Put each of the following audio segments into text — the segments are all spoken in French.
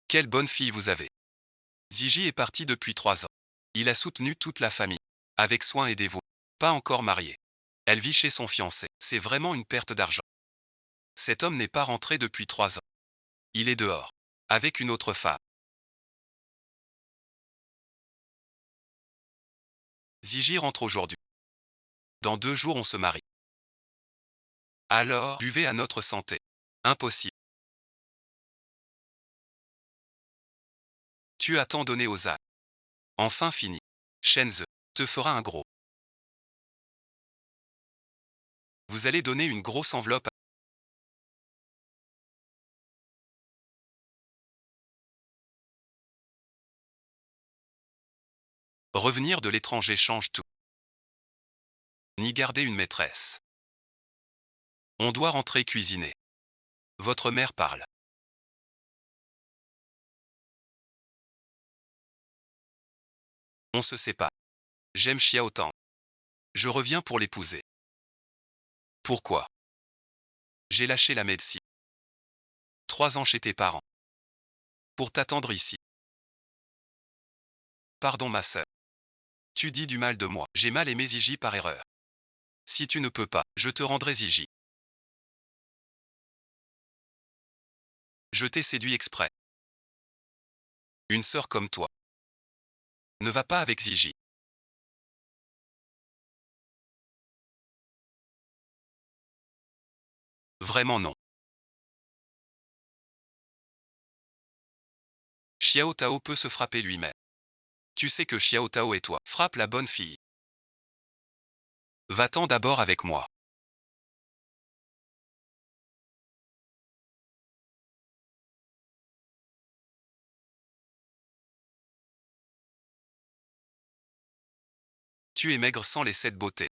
Quelle bonne fille vous avez. Ziggy est parti depuis 3 ans. Il a soutenu toute la famille. Avec soin et dévouement. Pas encore mariée. Elle vit chez son fiancé. C'est vraiment une perte d'argent. Cet homme n'est pas rentré depuis 3 ans. Il est dehors. Avec une autre femme. Ziggy rentre aujourd'hui. Dans 2 jours on se marie. Alors, buvez à notre santé. Impossible. Tu as tant donné aux ânes. Enfin fini. Shenze te fera un gros. Vous allez donner une grosse enveloppe. Revenir de l'étranger change tout. Ni garder une maîtresse. On doit rentrer cuisiner. Votre mère parle. On se sépare. J'aime Xiao Tang. Je reviens pour l'épouser. Pourquoi? J'ai lâché la médecine. 3 ans chez tes parents. Pour t'attendre ici. Pardon ma sœur. Tu dis du mal de moi. J'ai mal aimé Ziggy par erreur. Si tu ne peux pas, je te rendrai Ziggy. Je t'ai séduit exprès. Une sœur comme toi. Ne va pas avec Ziggy. Vraiment non. Xiao Tao peut se frapper lui-même. Tu sais que Xiao Tao et toi, frappe la bonne fille. Va-t'en d'abord avec moi. Tu es maigre sans les 7 beautés.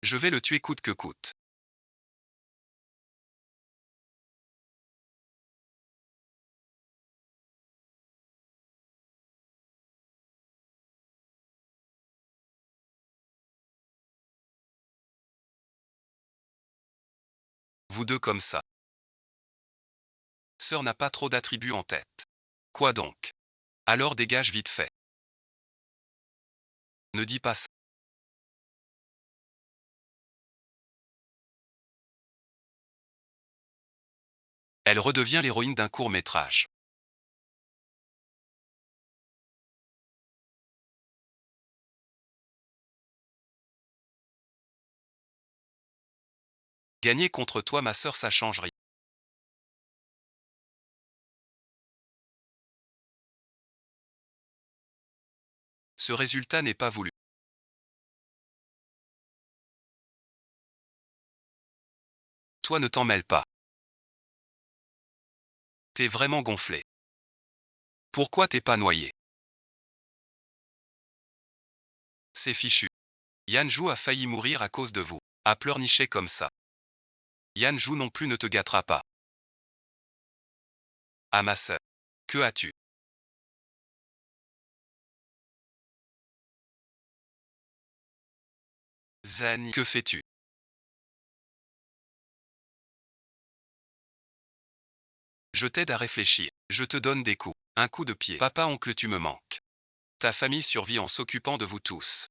Je vais le tuer coûte que coûte. Vous deux comme ça. Sœur n'a pas trop d'attributs en tête. Quoi donc? Alors dégage vite fait. Ne dis pas ça. Elle redevient l'héroïne d'un court-métrage. Gagner contre toi ma sœur ça change rien. Ce résultat n'est pas voulu. Toi ne t'en mêle pas. T'es vraiment gonflé. Pourquoi t'es pas noyé? C'est fichu. Yanjou a failli mourir à cause de vous. À pleurnicher comme ça. Yanjou non plus ne te gâtera pas. Ah ma sœur. Que as-tu? Zani, que fais-tu? Je t'aide à réfléchir. Je te donne des coups. Un coup de pied. Papa oncle tu me manques. Ta famille survit en s'occupant de vous tous.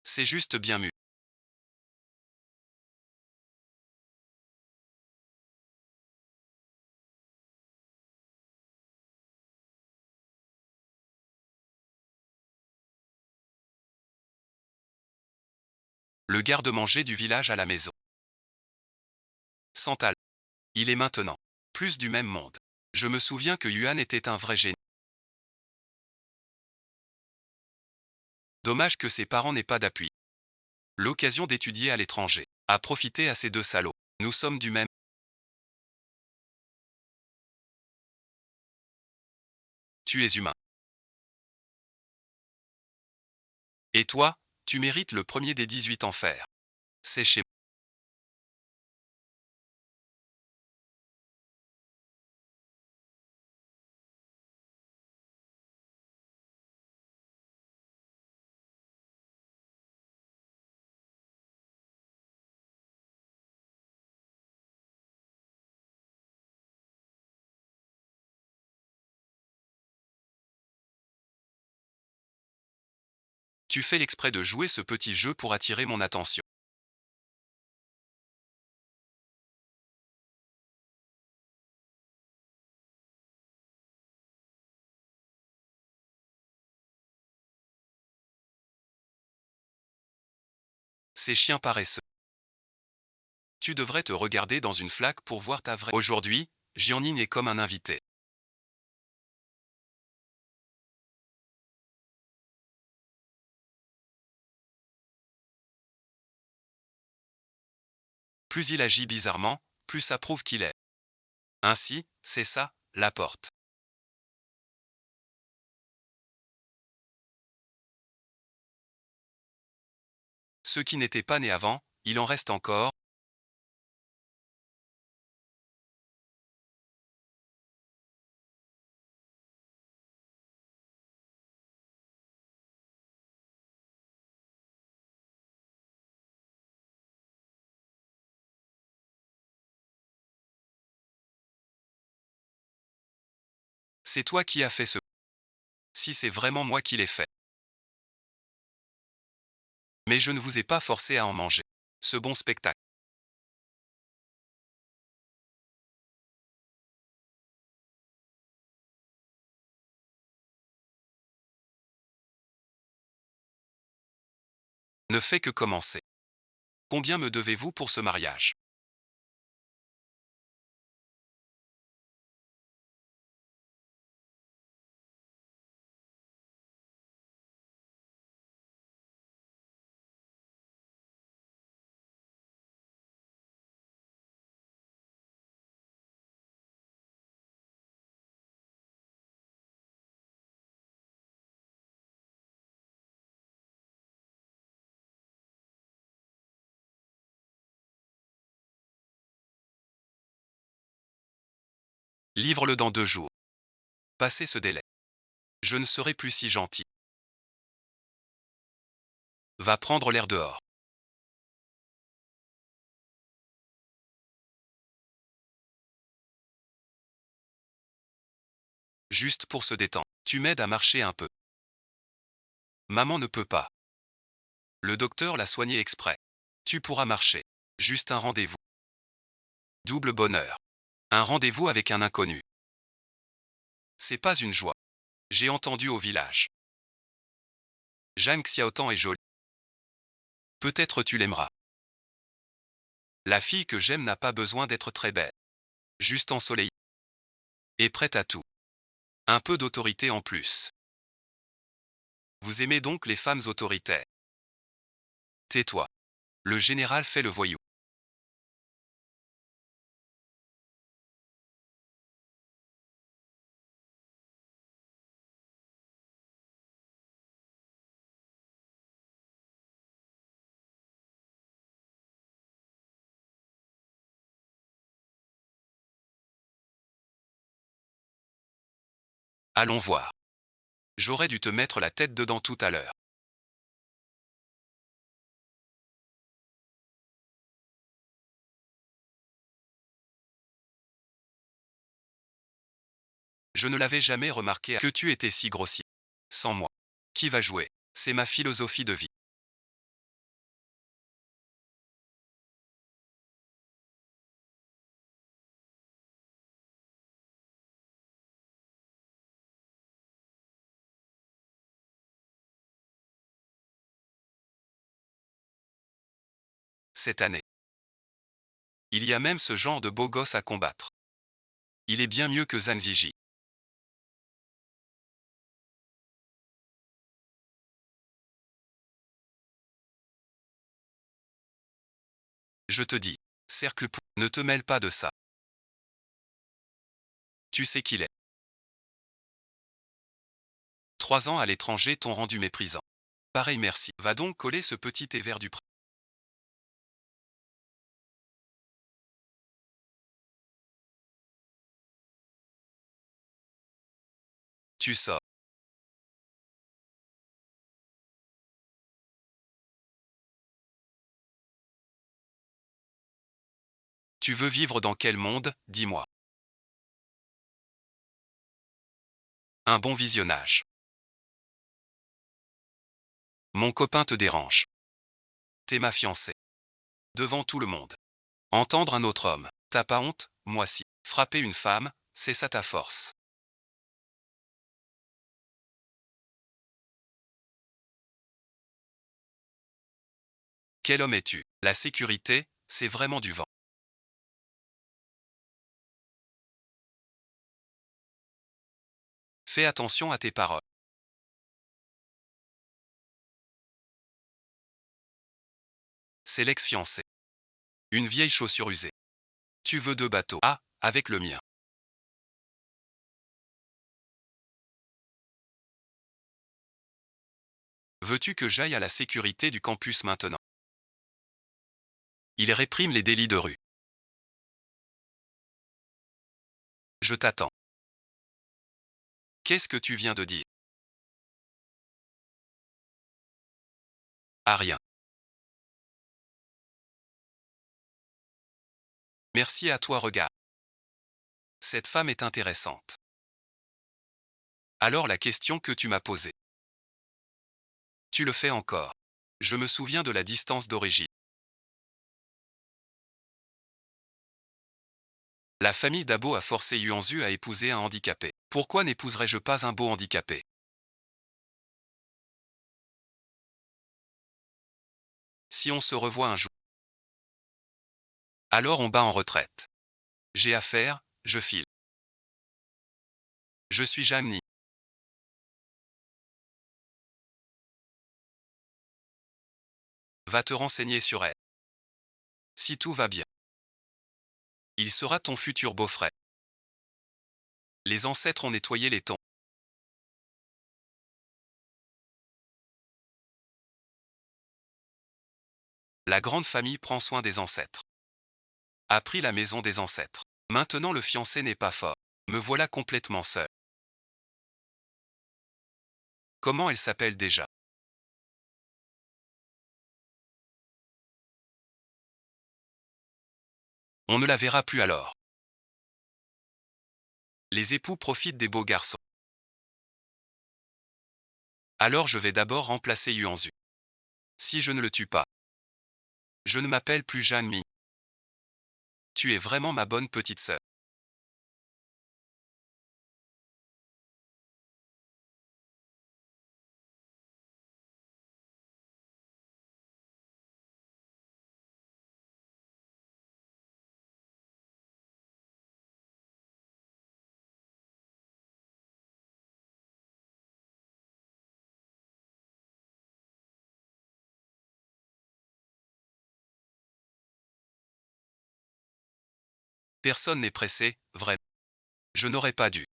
C'est juste bien mu. Le garde-manger du village à la maison. Santal. Il est maintenant. Plus du même monde. Je me souviens que Yuan était un vrai génie. Dommage que ses parents n'aient pas d'appui. L'occasion d'étudier à l'étranger. À profiter à ces deux salauds. Nous sommes du même. Tu es humain. Et toi, tu mérites le premier des 18 enfers. C'est chez Tu fais exprès de jouer ce petit jeu pour attirer mon attention. Ces chiens paresseux. Tu devrais te regarder dans une flaque pour voir ta vraie. Aujourd'hui, Giannine est comme un invité. Plus il agit bizarrement, plus ça prouve qu'il est. Ainsi, c'est ça, la porte. Ceux qui n'étaient pas nés avant, il en reste encore. C'est toi qui as fait ce. Si c'est vraiment moi qui l'ai fait. Mais je ne vous ai pas forcé à en manger. Ce bon spectacle. Ne fait que commencer. Combien me devez-vous pour ce mariage? Livre-le dans 2 jours. Passez ce délai. Je ne serai plus si gentil. Va prendre l'air dehors. Juste pour se détendre. Tu m'aides à marcher un peu. Maman ne peut pas. Le docteur l'a soigné exprès. Tu pourras marcher. Juste un rendez-vous. Double bonheur. Un rendez-vous avec un inconnu. C'est pas une joie. J'ai entendu au village. Jeanne Xiaotan est jolie. Peut-être tu l'aimeras. La fille que j'aime n'a pas besoin d'être très belle. Juste ensoleillée. Et prête à tout. Un peu d'autorité en plus. Vous aimez donc les femmes autoritaires. Tais-toi. Le général fait le voyou. Allons voir. J'aurais dû te mettre la tête dedans tout à l'heure. Je ne l'avais jamais remarqué que tu étais si grossier. Sans moi. Qui va jouer? C'est ma philosophie de vie. Cette année. Il y a même ce genre de beau gosse à combattre. Il est bien mieux que Zanziji. Je te dis. Cercle pour. Ne te mêle pas de ça. Tu sais qu'il est. 3 ans à l'étranger t'ont rendu méprisant. Pareil merci. Va donc coller ce petit thé vert du prince. Tu sors. Tu veux vivre dans quel monde, dis-moi. Un bon visionnage. Mon copain te dérange. T'es ma fiancée. Devant tout le monde. Entendre un autre homme. T'as pas honte? Moi si. Frapper une femme, c'est ça ta force. Quel homme es-tu? La sécurité, c'est vraiment du vent. Fais attention à tes paroles. C'est l'ex-fiancé. Une vieille chaussure usée. Tu veux 2 bateaux? Ah, avec le mien. Veux-tu que j'aille à la sécurité du campus maintenant? Il réprime les délits de rue. Je t'attends. Qu'est-ce que tu viens de dire? Ah rien. Merci à toi regarde. Cette femme est intéressante. Alors la question que tu m'as posée. Tu le fais encore. Je me souviens de la distance d'origine. La famille Dabo a forcé Yuanzu à épouser un handicapé. Pourquoi n'épouserais-je pas un beau handicapé? Si on se revoit un jour. Alors on bat en retraite. J'ai affaire, je file. Je suis Jamni. Va te renseigner sur elle. Si tout va bien. Il sera ton futur beau-frère. Les ancêtres ont nettoyé les tombes. La grande famille prend soin des ancêtres. A pris la maison des ancêtres. Maintenant le fiancé n'est pas fort. Me voilà complètement seul. Comment elle s'appelle déjà? On ne la verra plus alors. Les époux profitent des beaux garçons. Alors je vais d'abord remplacer Yuanzu. Si je ne le tue pas. Je ne m'appelle plus Jeanne Mi. Tu es vraiment ma bonne petite sœur. Personne n'est pressé, vrai. Je n'aurais pas dû.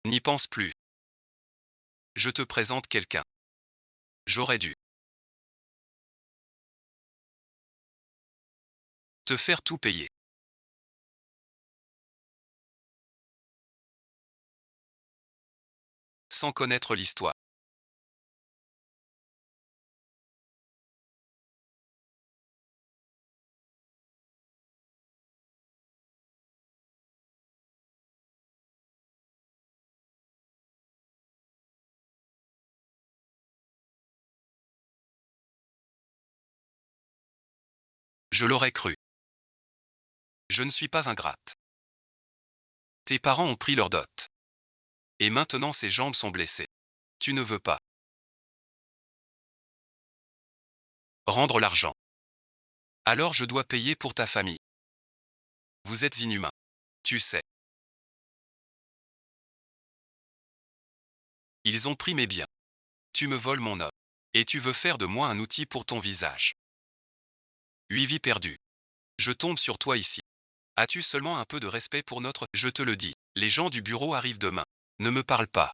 N'y pense plus. Je te présente quelqu'un. J'aurais dû. Te faire tout payer. Sans connaître l'histoire. Je l'aurais cru. Je ne suis pas ingrate. Tes parents ont pris leur dot. Et maintenant ses jambes sont blessées. Tu ne veux pas. Rendre l'argent. Alors je dois payer pour ta famille. Vous êtes inhumain. Tu sais. Ils ont pris mes biens. Tu me voles mon homme. Et tu veux faire de moi un outil pour ton visage. 8 vies perdues. Je tombe sur toi ici. As-tu seulement un peu de respect pour notre... Je te le dis, les gens du bureau arrivent demain. Ne me parle pas.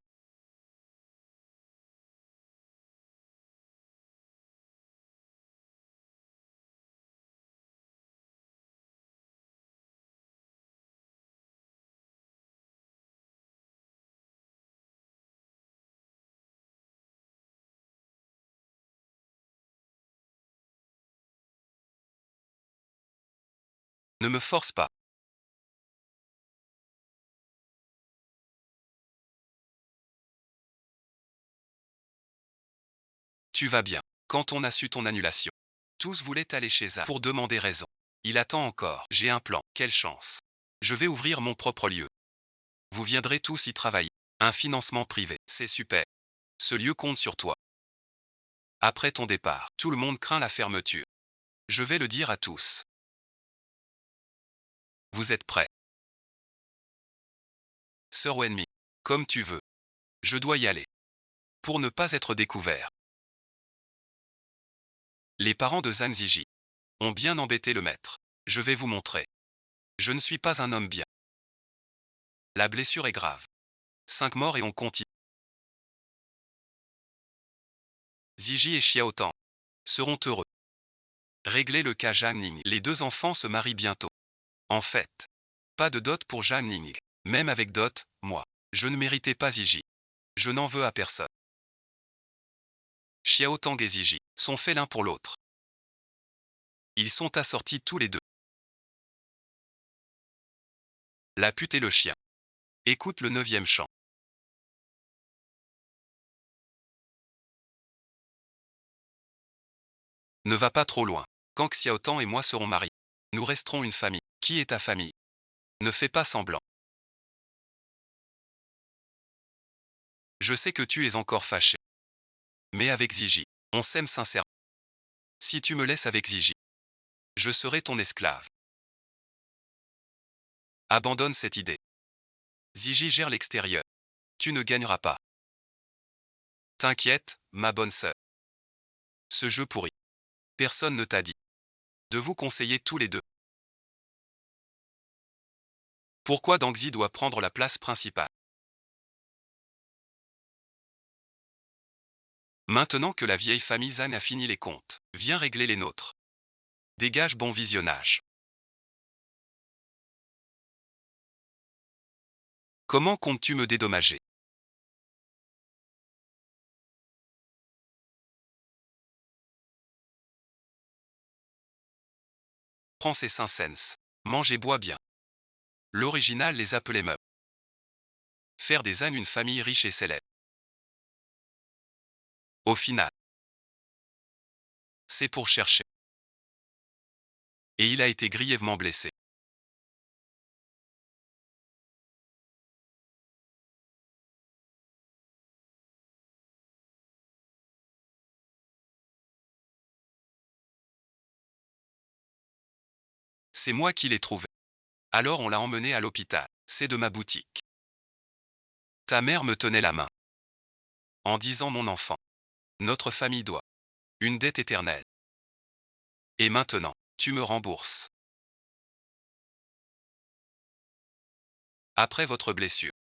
Ne me force pas. Tu vas bien. Quand on a su ton annulation, tous voulaient aller chez Zan pour demander raison. Il attend encore. J'ai un plan. Quelle chance. Je vais ouvrir mon propre lieu. Vous viendrez tous y travailler. Un financement privé. C'est super. Ce lieu compte sur toi. Après ton départ, tout le monde craint la fermeture. Je vais le dire à tous. Vous êtes prêts? Sœur Wenmi. Comme tu veux. Je dois y aller. Pour ne pas être découvert. Les parents de Zhang Ziji ont bien embêté le maître. Je vais vous montrer. Je ne suis pas un homme bien. La blessure est grave. 5 morts et on continue. Ziji et Xiaotang seront heureux. Régler le cas Zhang Ning. Les 2 enfants se marient bientôt. En fait, pas de dot pour Zhang Ning. Même avec dot, moi, je ne méritais pas Ziji. Je n'en veux à personne. Xiaotang et Ziji sont faits l'un pour l'autre. Ils sont assortis tous les deux. La pute et le chien. Écoute le 9e chant. Ne va pas trop loin. Quand Xiaotang et moi serons mariés, nous resterons une famille. Qui est ta famille? Ne fais pas semblant. Je sais que tu es encore fâché. Mais avec Ziji, on s'aime sincèrement. Si tu me laisses avec Ziji, je serai ton esclave. Abandonne cette idée. Ziji gère l'extérieur. Tu ne gagneras pas. T'inquiète, ma bonne sœur. Ce jeu pourri. Personne ne t'a dit de vous conseiller tous les deux. Pourquoi Dangxi doit prendre la place principale? Maintenant que la vieille famille Zhan a fini les comptes, viens régler les nôtres. Dégage bon visionnage. Comment comptes-tu me dédommager? Prends ces 5 cents. Mange et bois bien. L'original les appelait meubles. Faire des ânes une famille riche et célèbre. Au final, c'est pour chercher. Et il a été grièvement blessé. C'est moi qui l'ai trouvé. Alors on l'a emmené à l'hôpital. C'est de ma boutique. Ta mère me tenait la main. En disant mon enfant. Notre famille doit. Une dette éternelle. Et maintenant, tu me rembourses. Après votre blessure.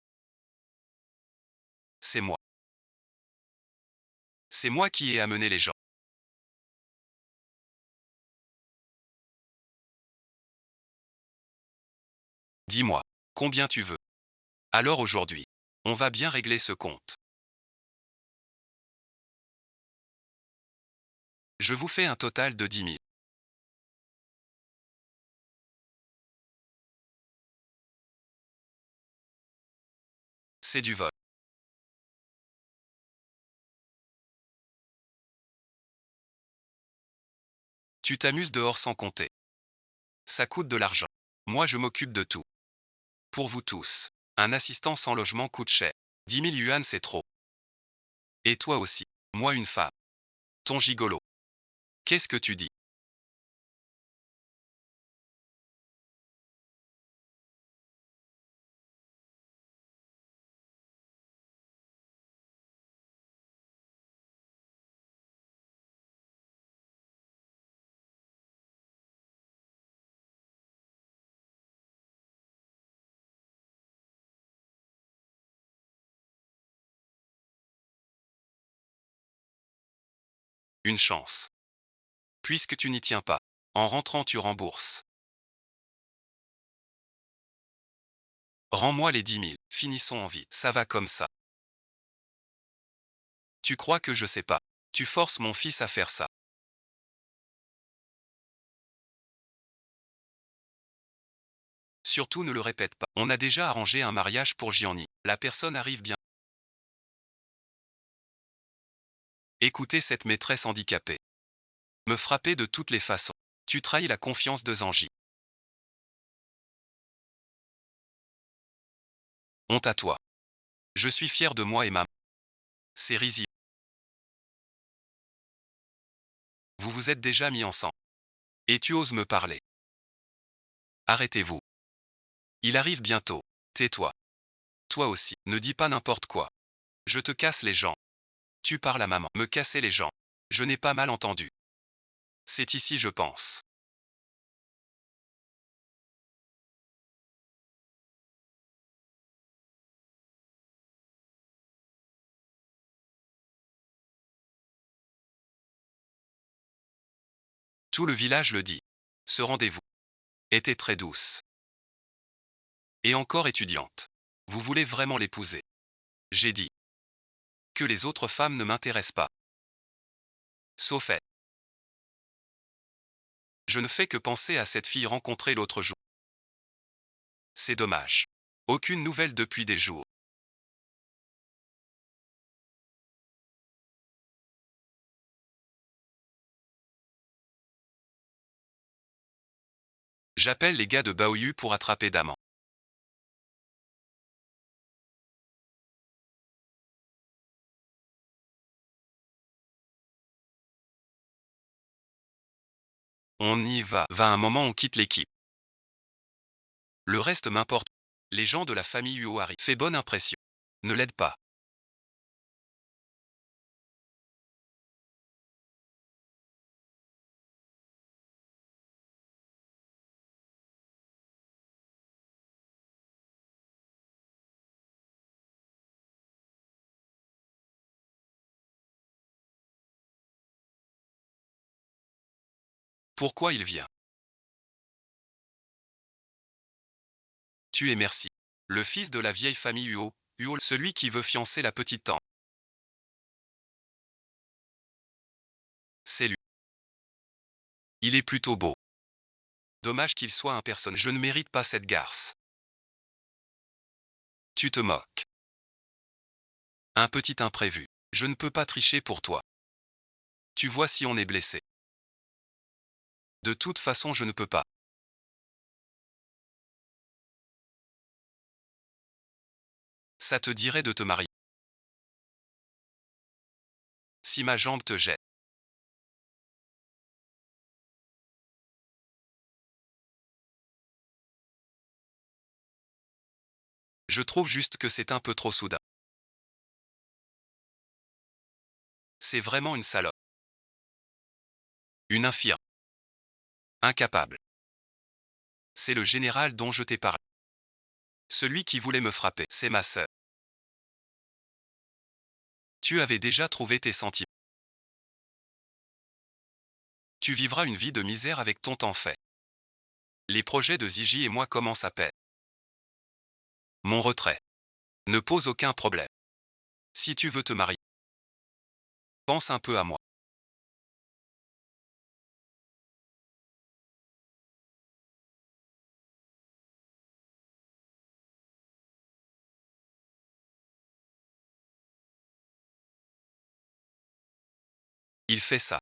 C'est moi. C'est moi qui ai amené les gens. Dis-moi, combien tu veux? Alors aujourd'hui, on va bien régler ce compte. Je vous fais un total de 10 000. C'est du vol. Tu t'amuses dehors sans compter. Ça coûte de l'argent. Moi je m'occupe de tout. Pour vous tous, un assistant sans logement coûte cher. 10 000 yuan c'est trop. Et toi aussi. Moi une femme. Ton gigolo. Qu'est-ce que tu dis? Une chance. Puisque tu n'y tiens pas. En rentrant tu rembourses. Rends-moi les 10 000. Finissons en vite. Ça va comme ça. Tu crois que je sais pas? Tu forces mon fils à faire ça. Surtout ne le répète pas. On a déjà arrangé un mariage pour Gianni. La personne arrive bien. Écoutez cette maîtresse handicapée. Me frapper de toutes les façons. Tu trahis la confiance de Zanji. Honte à toi. Je suis fier de moi et maman. C'est risible. Vous vous êtes déjà mis ensemble. Et tu oses me parler. Arrêtez-vous. Il arrive bientôt. Tais-toi. Toi aussi, ne dis pas n'importe quoi. Je te casse les jambes. Tu parles à maman. Me casser les jambes. Je n'ai pas mal entendu. C'est ici je pense. Tout le village le dit. Ce rendez-vous était très douce. Et encore étudiante. Vous voulez vraiment l'épouser. J'ai dit que les autres femmes ne m'intéressent pas. Sauf elle. Je ne fais que penser à cette fille rencontrée l'autre jour. C'est dommage. Aucune nouvelle depuis des jours. J'appelle les gars de Baoyu pour attraper Daman. On y va. Va un moment on quitte l'équipe. Le reste m'importe. Les gens de la famille Uo arrivent. Fait bonne impression. Ne l'aide pas. Pourquoi il vient? Tu es merci. Le fils de la vieille famille Uo, celui qui veut fiancer la petite tante. C'est lui. Il est plutôt beau. Dommage qu'il soit un personne. Je ne mérite pas cette garce. Tu te moques. Un petit imprévu. Je ne peux pas tricher pour toi. Tu vois si on est blessé. De toute façon je ne peux pas. Ça te dirait de te marier. Si ma jambe te jette. Je trouve juste que c'est un peu trop soudain. C'est vraiment une salope. Une infirme. Incapable. C'est le général dont je t'ai parlé. Celui qui voulait me frapper, c'est ma sœur. Tu avais déjà trouvé tes sentiments. Tu vivras une vie de misère avec ton temps fait. Les projets de Ziji et moi commencent à peine. Mon retrait ne pose aucun problème. Si tu veux te marier, pense un peu à moi. Il fait ça.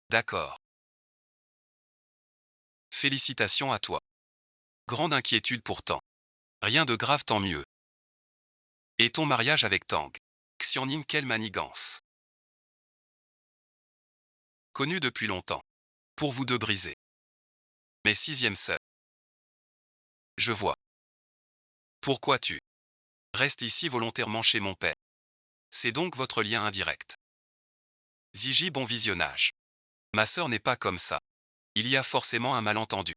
D'accord. Félicitations à toi. Grande inquiétude pourtant. Rien de grave tant mieux. Et ton mariage avec Tang. Xiaoning, quelle manigance. Connu depuis longtemps. Pour vous deux briser. Mais sixième sœur. Je vois. Pourquoi tu restes ici volontairement chez mon père? C'est donc votre lien indirect. Ziji, bon visionnage. Ma sœur n'est pas comme ça. Il y a forcément un malentendu.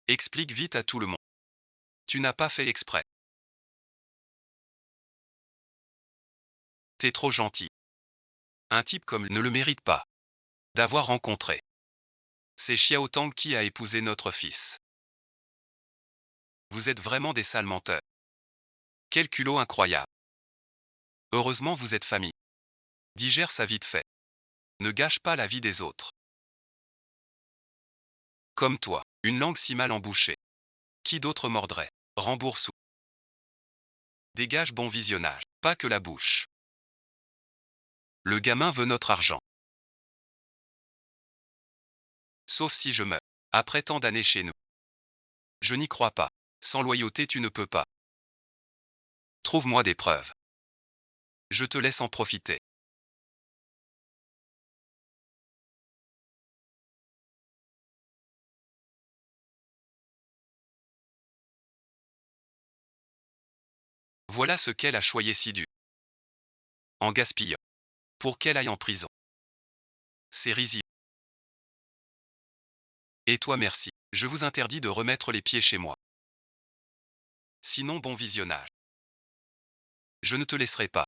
Explique vite à tout le monde. Tu n'as pas fait exprès. T'es trop gentil. Un type comme ne le mérite pas d'avoir rencontré. C'est Xiao Tang qui a épousé notre fils. Vous êtes vraiment des sales menteurs. Quel culot incroyable. Heureusement vous êtes famille. Digère ça vite fait. Ne gâche pas la vie des autres. Comme toi, une langue si mal embouchée. Qui d'autre mordrait? Rembourse ou dégage, bon visionnage. Pas que la bouche. Le gamin veut notre argent. Sauf si je meurs. Après tant d'années chez nous. Je n'y crois pas. Sans loyauté tu ne peux pas. Trouve-moi des preuves. Je te laisse en profiter. Voilà ce qu'elle a choyé si dur. En gaspillant. Pour qu'elle aille en prison. C'est risible. Et toi merci. Je vous interdis de remettre les pieds chez moi. Sinon bon visionnage. Je ne te laisserai pas.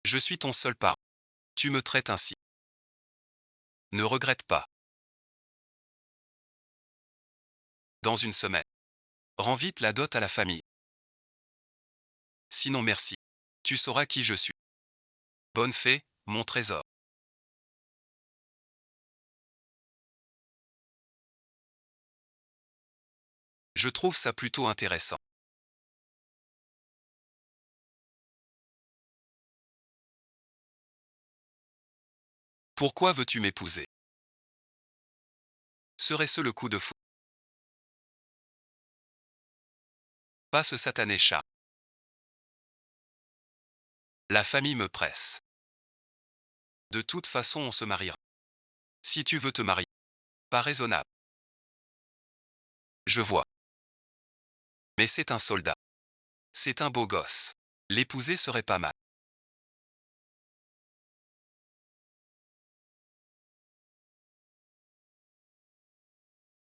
Je suis ton seul parent. Tu me traites ainsi. Ne regrette pas. Dans une semaine. Rends vite la dot à la famille. Sinon merci. Tu sauras qui je suis. Bonne fée, mon trésor. Je trouve ça plutôt intéressant. Pourquoi veux-tu m'épouser? Serait-ce le coup de fou? Pas ce satané chat. La famille me presse. De toute façon on se mariera. Si tu veux te marier. Pas raisonnable. Je vois. Mais c'est un soldat. C'est un beau gosse. L'épouser serait pas mal.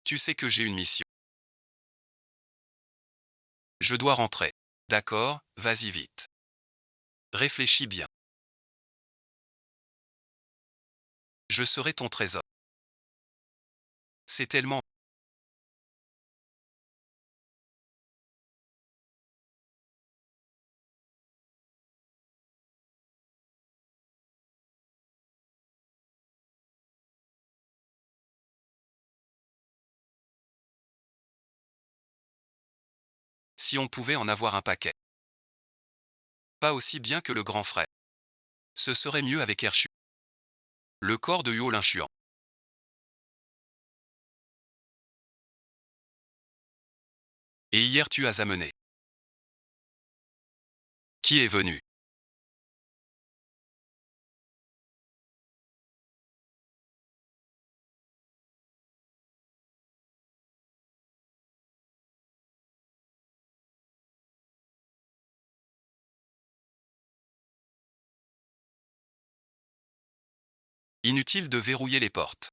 Tu sais que j'ai une mission. Je dois rentrer. D'accord, vas-y vite. Réfléchis bien. Je serai ton trésor. C'est tellement... Si on pouvait en avoir un paquet. Pas aussi bien que le grand frère. Ce serait mieux avec Erchu. Le corps de Huo l'inchuant. Et hier tu as amené. Qui est venu? Inutile de verrouiller les portes.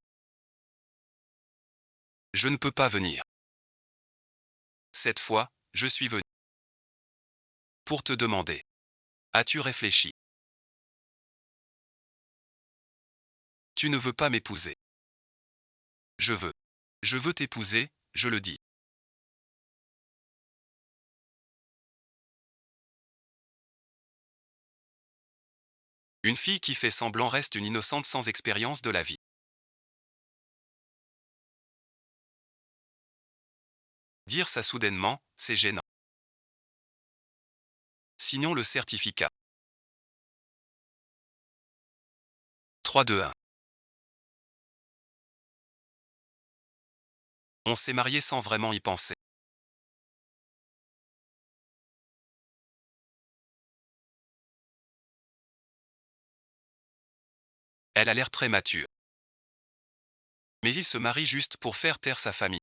Je ne peux pas venir. Cette fois, je suis venu. Pour te demander. As-tu réfléchi? Tu ne veux pas m'épouser. Je veux. Je veux t'épouser, je le dis. Une fille qui fait semblant reste une innocente sans expérience de la vie. Dire ça soudainement, c'est gênant. Signons le certificat. 3, 2, 1. On s'est marié sans vraiment y penser. Elle a l'air très mature. Mais il se marie juste pour faire taire sa famille.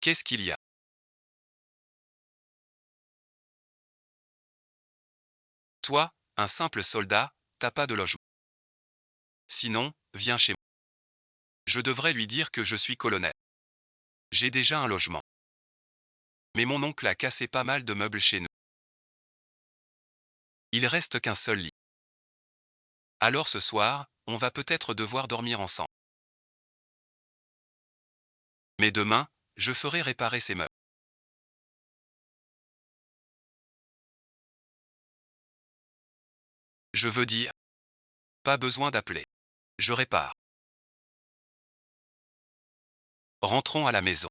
Qu'est-ce qu'il y a? Toi, un simple soldat, t'as pas de logement. Sinon, viens chez moi. Je devrais lui dire que je suis colonel. J'ai déjà un logement. Mais mon oncle a cassé pas mal de meubles chez nous. Il reste qu'un seul lit. Alors ce soir, on va peut-être devoir dormir ensemble. Mais demain, je ferai réparer ces meubles. Je veux dire, pas besoin d'appeler. Je répare. Rentrons à la maison.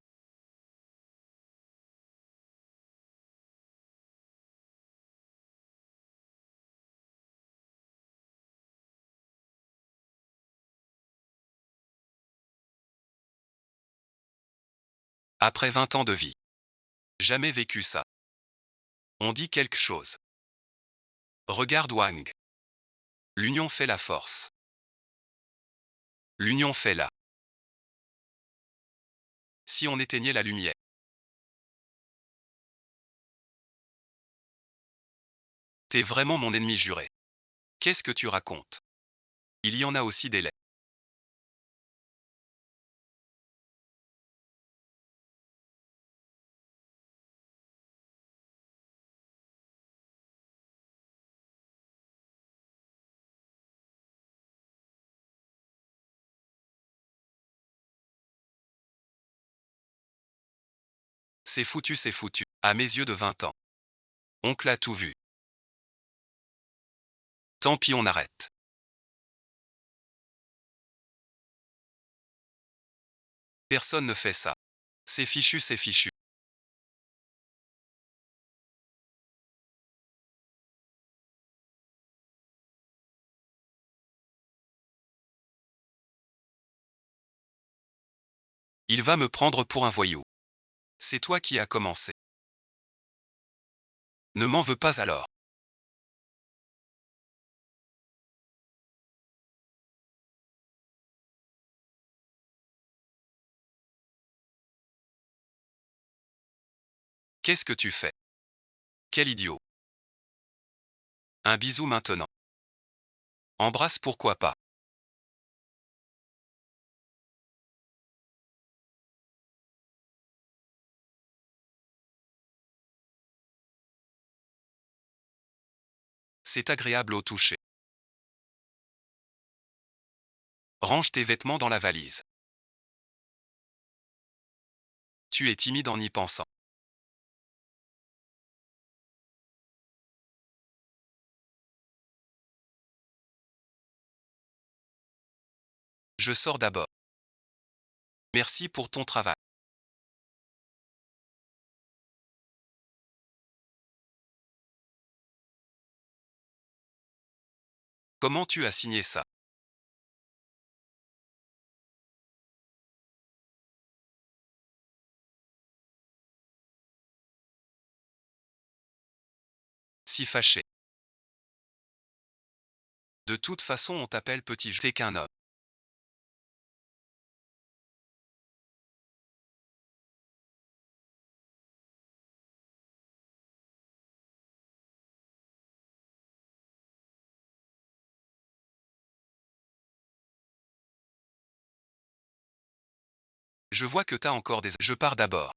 Après 20 ans de vie. Jamais vécu ça. On dit quelque chose. Regarde Wang. L'union fait la force. L'union fait la. Si on éteignait la lumière. T'es vraiment mon ennemi juré. Qu'est-ce que tu racontes? Il y en a aussi des laits. C'est foutu, c'est foutu. À mes yeux de 20 ans. Oncle a tout vu. Tant pis, on arrête. Personne ne fait ça. C'est fichu, c'est fichu. Il va me prendre pour un voyou. C'est toi qui as commencé. Ne m'en veux pas alors. Qu'est-ce que tu fais? Quel idiot. Un bisou maintenant. Embrasse, pourquoi pas. C'est agréable au toucher. Range tes vêtements dans la valise. Tu es timide en y pensant. Je sors d'abord. Merci pour ton travail. Comment tu as signé ça? Si fâché. De toute façon, on t'appelle petit. T'es qu'un homme. Je vois que t'as encore des. Je pars d'abord.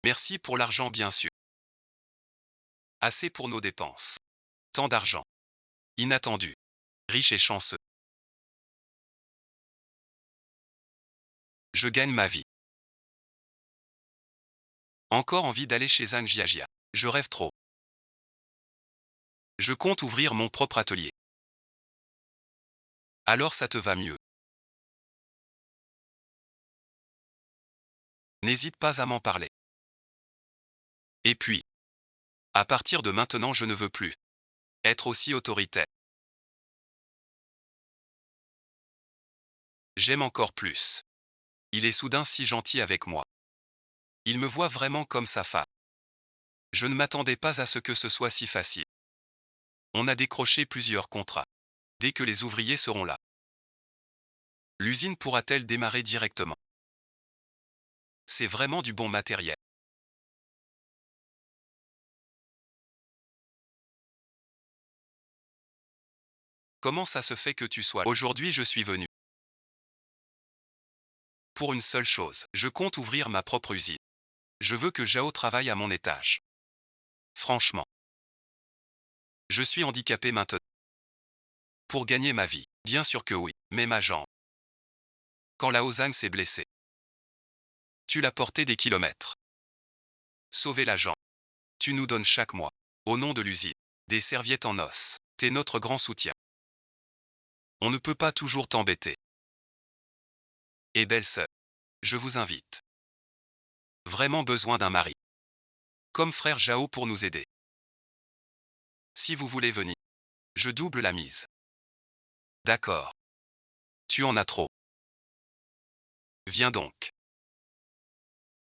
Merci pour l'argent, bien sûr. Assez pour nos dépenses. Tant d'argent. Inattendu. Riche et chanceux. Je gagne ma vie. Encore envie d'aller chez Zhang Jiajia. Je rêve trop. Je compte ouvrir mon propre atelier. Alors ça te va mieux. N'hésite pas à m'en parler. Et puis, à partir de maintenant, je ne veux plus être aussi autoritaire. J'aime encore plus. Il est soudain si gentil avec moi. Il me voit vraiment comme sa femme. Je ne m'attendais pas à ce que ce soit si facile. On a décroché plusieurs contrats. Dès que les ouvriers seront là, l'usine pourra-t-elle démarrer directement? C'est vraiment du bon matériel. Comment ça se fait que tu sois là? Aujourd'hui, je suis venu pour une seule chose. Je compte ouvrir ma propre usine. Je veux que Jao travaille à mon étage. Franchement, je suis handicapé maintenant. Pour gagner ma vie, bien sûr que oui, mais ma jambe. Quand la Hozang s'est blessée, tu l'as portée des kilomètres. Sauver la jambe. Tu nous donnes chaque mois, au nom de l'usine, des serviettes en os. T'es notre grand soutien. On ne peut pas toujours t'embêter. Et belle sœur, je vous invite. Vraiment besoin d'un mari. comme frère Jao pour nous aider. Si vous voulez venir, je double la mise. D'accord. Tu en as trop. Viens donc.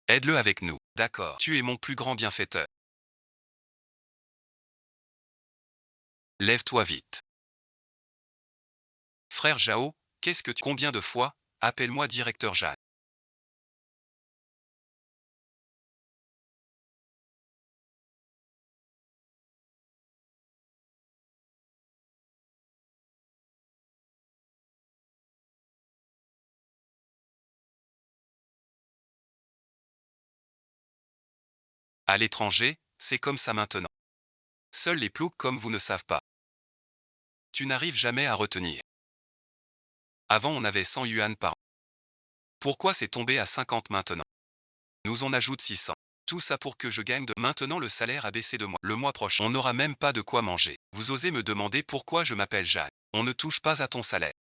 Aide-le avec nous. D'accord. Tu es mon plus grand bienfaiteur. Lève-toi vite. Frère Jao, qu'est-ce que tu... Combien de fois? Appelle-moi directeur Jeanne. À l'étranger, c'est comme ça maintenant. Seuls les ploucs comme vous ne savent pas. Tu n'arrives jamais à retenir. Avant on avait 100 yuan par an. Pourquoi c'est tombé à 50 maintenant? Nous on ajoute 600. Tout ça pour que je gagne de... Maintenant le salaire a baissé de mois. Le mois prochain, on n'aura même pas de quoi manger. Vous osez me demander pourquoi je m'appelle Jeanne. On ne touche pas à ton salaire.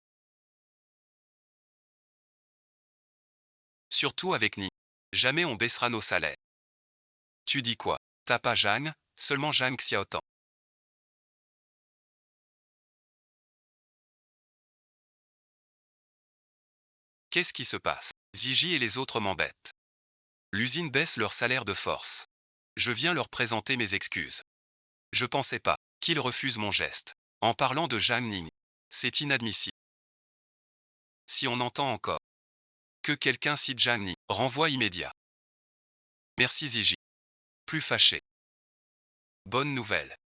Surtout avec Ni. Jamais on baissera nos salaires. Tu dis quoi? T'as pas Jeanne, seulement Jeanne Xiaotan. Qu'est-ce qui se passe? Ziji et les autres m'embêtent. L'usine baisse leur salaire de force. Je viens leur présenter mes excuses. Je pensais pas qu'ils refusent mon geste. En parlant de Zhang Ning. C'est inadmissible. Si on entend encore que quelqu'un cite Zhang Ning, renvoi immédiat. Merci Ziji. Plus fâché. Bonne nouvelle.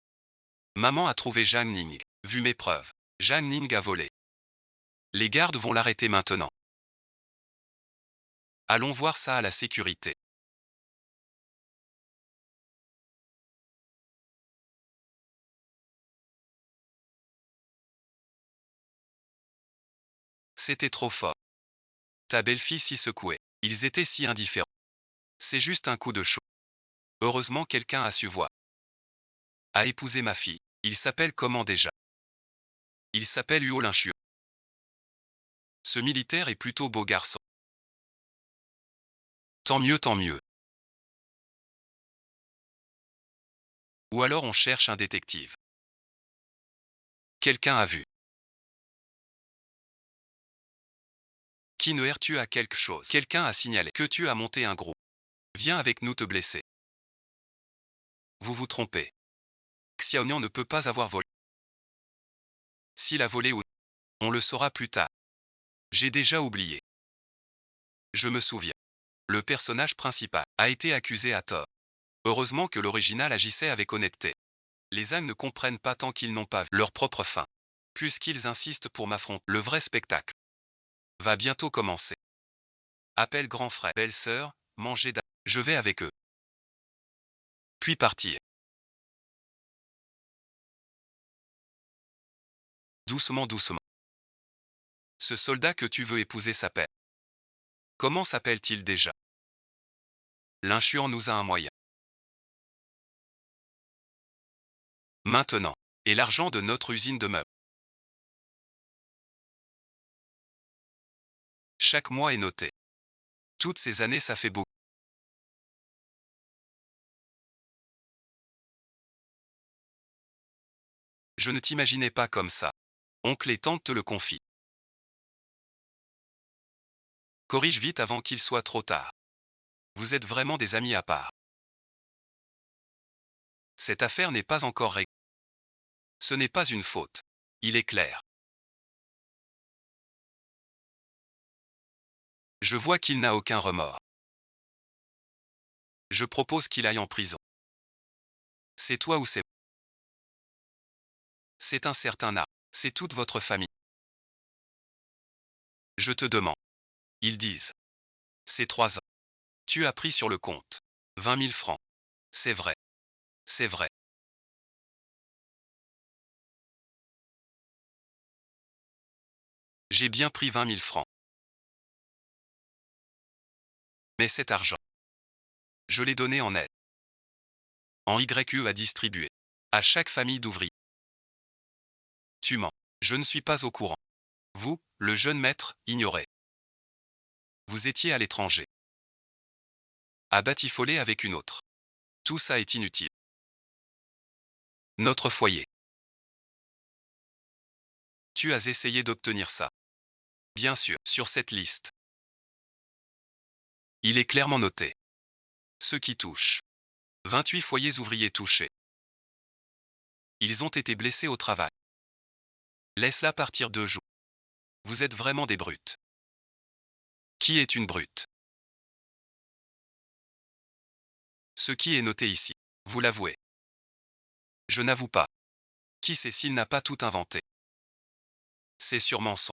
Maman a trouvé Zhang Ning. Vu mes preuves. Zhang Ning a volé. Les gardes vont l'arrêter maintenant. Allons voir ça à la sécurité. C'était trop fort. Ta belle-fille s'y secouait. Ils étaient si indifférents. C'est juste un coup de chaud. Heureusement quelqu'un a su voir. A épousé ma fille. Il s'appelle comment déjà? Il s'appelle Huo Linchu. Ce militaire est plutôt beau garçon. Tant mieux, tant mieux. Ou alors on cherche un détective. Quelqu'un a vu. Kinner, tu as quelque chose. Quelqu'un a signalé que tu as monté un groupe. Viens avec nous te blesser. Vous vous trompez. Xiaonian ne peut pas avoir volé. S'il a volé ou non, on le saura plus tard. J'ai déjà oublié. Je me souviens. Le personnage principal a été accusé à tort. Heureusement que l'original agissait avec honnêteté. Les ânes ne comprennent pas tant qu'ils n'ont pas vu leur propre fin. Puisqu'ils insistent pour m'affronter, le vrai spectacle va bientôt commencer. Appelle grand frère, belle-sœur, manger je vais avec eux. Puis partir. Doucement, doucement. Ce soldat que tu veux épouser s'appelle. Comment s'appelle-t-il déjà? L'inchuan nous a un moyen. Maintenant. Et l'argent de notre usine de meubles. Chaque mois est noté. Toutes ces années ça fait beaucoup. Je ne t'imaginais pas comme ça. Oncle et tante te le confient. Corrige vite avant qu'il soit trop tard. Vous êtes vraiment des amis à part. Cette affaire n'est pas encore réglée. Ce n'est pas une faute. Il est clair. Je vois qu'il n'a aucun remords. Je propose qu'il aille en prison. C'est toi ou c'est... C'est un certain art. C'est toute votre famille. Je te demande. Ils disent. C'est 3 ans. Tu as pris sur le compte 20 000 francs. C'est vrai. C'est vrai. J'ai bien pris 20 000 francs. Mais cet argent, je l'ai donné en aide. En YE à distribuer. À chaque famille d'ouvriers. Tu mens. Je ne suis pas au courant. Vous, le jeune maître, ignorez. Vous étiez à l'étranger. À batifoler avec une autre. Tout ça est inutile. Notre foyer. Tu as essayé d'obtenir ça. Bien sûr, sur cette liste. Il est clairement noté. Ce qui touche. 28 foyers ouvriers touchés. Ils ont été blessés au travail. Laisse-la partir 2 jours. Vous êtes vraiment des brutes. Qui est une brute? Ce qui est noté ici. Vous l'avouez. Je n'avoue pas. Qui sait s'il n'a pas tout inventé? C'est sûrement son.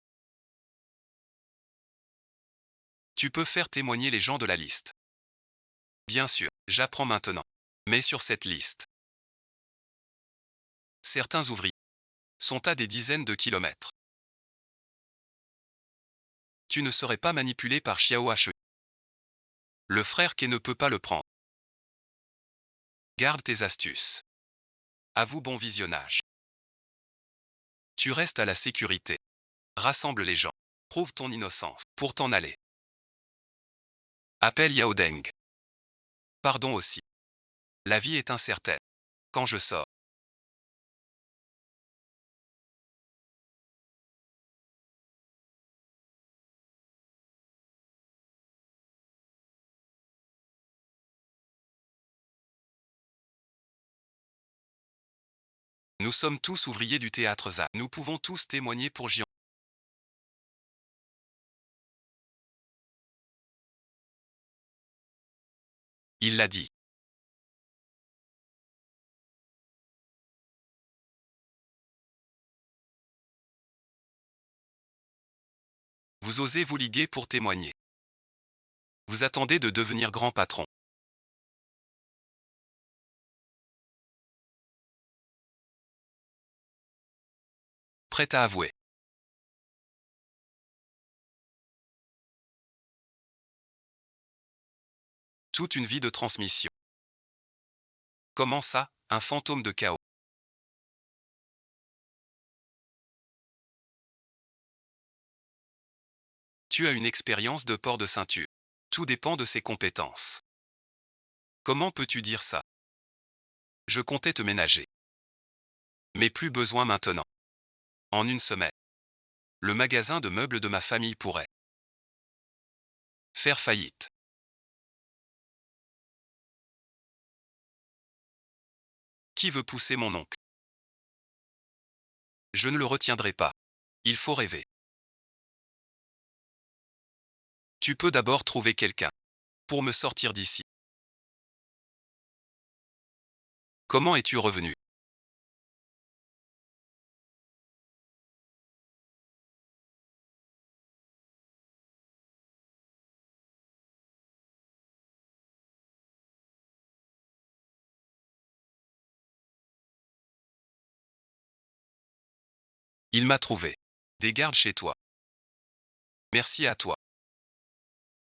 Tu peux faire témoigner les gens de la liste. Bien sûr, j'apprends maintenant. Mais sur cette liste, certains ouvriers sont à des dizaines de kilomètres. Tu ne serais pas manipulé par Xiao He. Le frère Ke ne peut pas le prendre. Garde tes astuces. À vous bon visionnage. Tu restes à la sécurité. Rassemble les gens. Prouve ton innocence pour t'en aller. Appelle Yao Deng. Pardon aussi. La vie est incertaine. Quand je sors. Nous sommes tous ouvriers du théâtre ZA. Nous pouvons tous témoigner pour Jian. Il l'a dit. Vous osez vous liguer pour témoigner. Vous attendez de devenir grand patron. Prêt à avouer. Toute une vie de transmission. Comment ça, un fantôme de chaos? Tu as une expérience de port de ceinture. Tout dépend de ses compétences. Comment peux-tu dire ça? Je comptais te ménager. Mais plus besoin maintenant. En une semaine. Le magasin de meubles de ma famille pourrait faire faillite. Qui veut pousser mon oncle? Je ne le retiendrai pas. Il faut rêver. Tu peux d'abord trouver quelqu'un pour me sortir d'ici. Comment es-tu revenu? Il m'a trouvé. Des gardes chez toi. Merci à toi.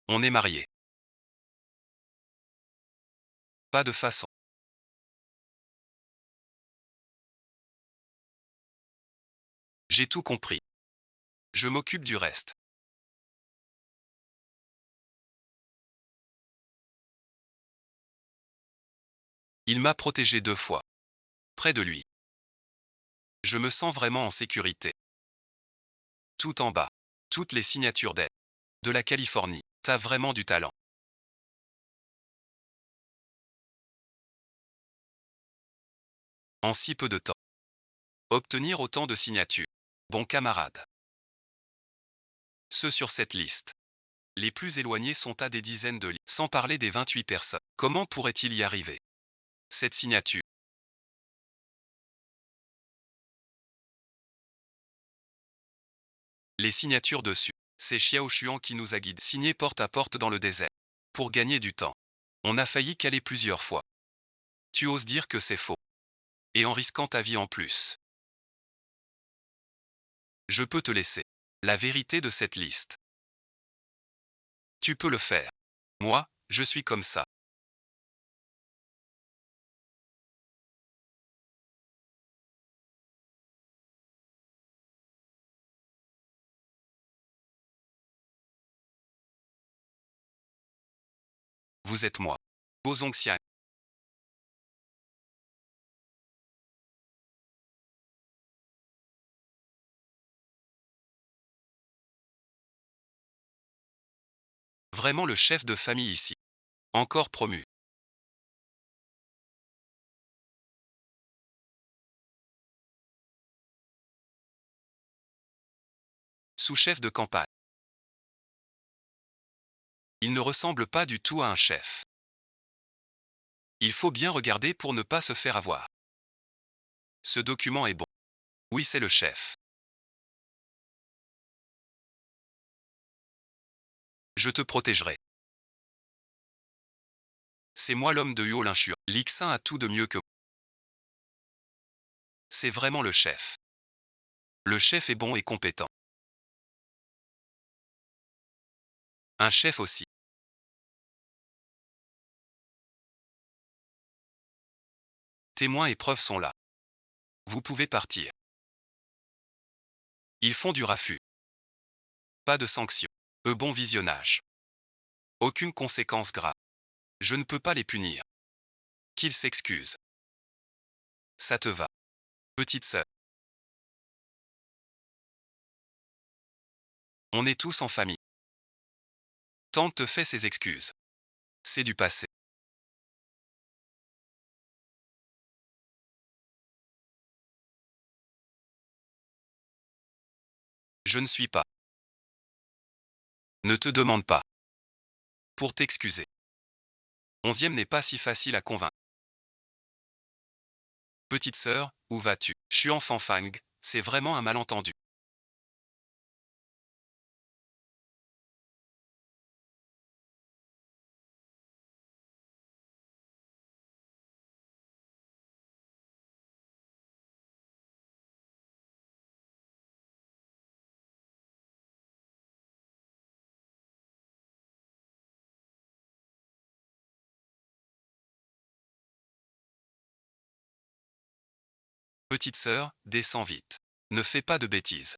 On est mariés. Pas de façon. J'ai tout compris. Je m'occupe du reste. Il m'a protégé 2 fois. Près de lui. Je me sens vraiment en sécurité. Tout en bas. Toutes les signatures d'aide. De la Californie. T'as vraiment du talent. En si peu de temps. Obtenir autant de signatures. Bon camarade. Ceux sur cette liste. Les plus éloignés sont à des dizaines de lits. Sans parler des 28 personnes. Comment pourrait-il y arriver? Cette signature. Les signatures dessus. C'est Xiao Xuan qui nous a guidés. Signé porte à porte dans le désert. Pour gagner du temps. On a failli caler plusieurs fois. Tu oses dire que c'est faux. Et en risquant ta vie en plus. Je peux te laisser la vérité de cette liste. Tu peux le faire. Moi, je suis comme ça. Vous êtes moi. Bozong Xian. vraiment le chef de famille ici. Encore promu. Sous-chef de campagne. Il ne ressemble pas du tout à un chef. Il faut bien regarder pour ne pas se faire avoir. Ce document est bon. Oui, c'est le chef. Je te protégerai. C'est moi l'homme de Huo Linchur. L'Ixin a tout de mieux que. C'est vraiment le chef. Le chef est bon et compétent. Un chef aussi. Témoins et preuves sont là. Vous pouvez partir. Ils font du raffut. Pas de sanction. Bon visionnage. Aucune conséquence grave. Je ne peux pas les punir. Qu'ils s'excusent. Ça te va. Petite sœur. On est tous en famille. Tante te fait ses excuses. C'est du passé. Je ne suis pas. Ne te demande pas. Pour t'excuser. 11e n'est pas si facile à convaincre. Petite sœur, où vas-tu? Je suis enfant Fang, c'est vraiment un malentendu. Petite sœur, descends vite. Ne fais pas de bêtises.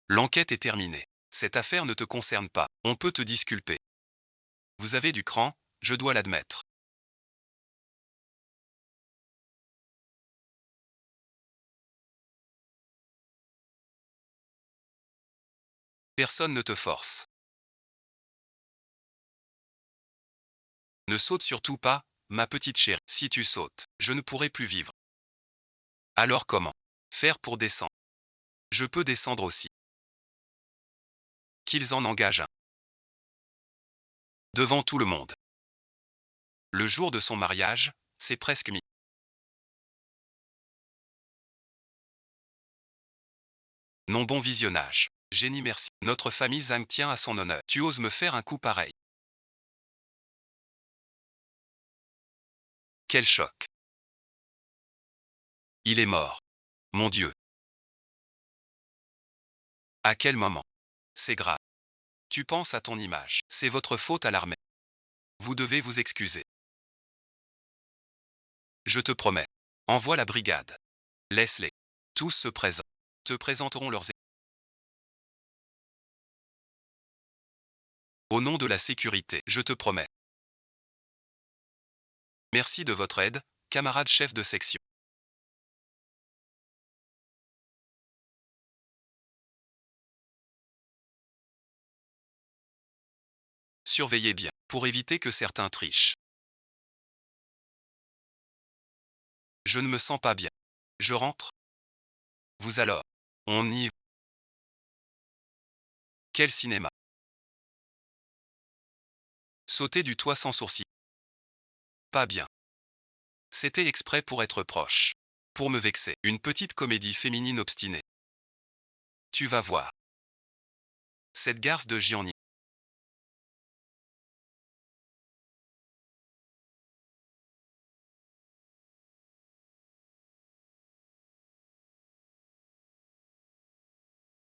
L'enquête est terminée. Cette affaire ne te concerne pas. On peut te disculper. Vous avez du cran, je dois l'admettre. Personne ne te force. Ne saute surtout pas, ma petite chérie. Si tu sautes, je ne pourrai plus vivre. Alors comment faire pour descendre? Je peux descendre aussi. Qu'ils en engagent un. Devant tout le monde. Le jour de son mariage, c'est presque mis. Non, bon visionnage. Génie, merci. Notre famille Zhang tient à son honneur. Tu oses me faire un coup pareil? Quel choc. Il est mort. Mon Dieu. À quel moment? C'est grave. Tu penses à ton image. C'est votre faute à l'armée. Vous devez vous excuser. Je te promets. Envoie la brigade. Laisse-les. Tous se présentent. Te présenteront leurs. Au nom de la sécurité, je te promets. Merci de votre aide, camarade chef de section. Surveillez bien, pour éviter que certains trichent. Je ne me sens pas bien. Je rentre. Vous alors. On y va. Quel cinéma. Sauter du toit sans sourcil. Pas bien. C'était exprès pour être proche. Pour me vexer. Une petite comédie féminine obstinée. Tu vas voir. Cette garce de Gianni.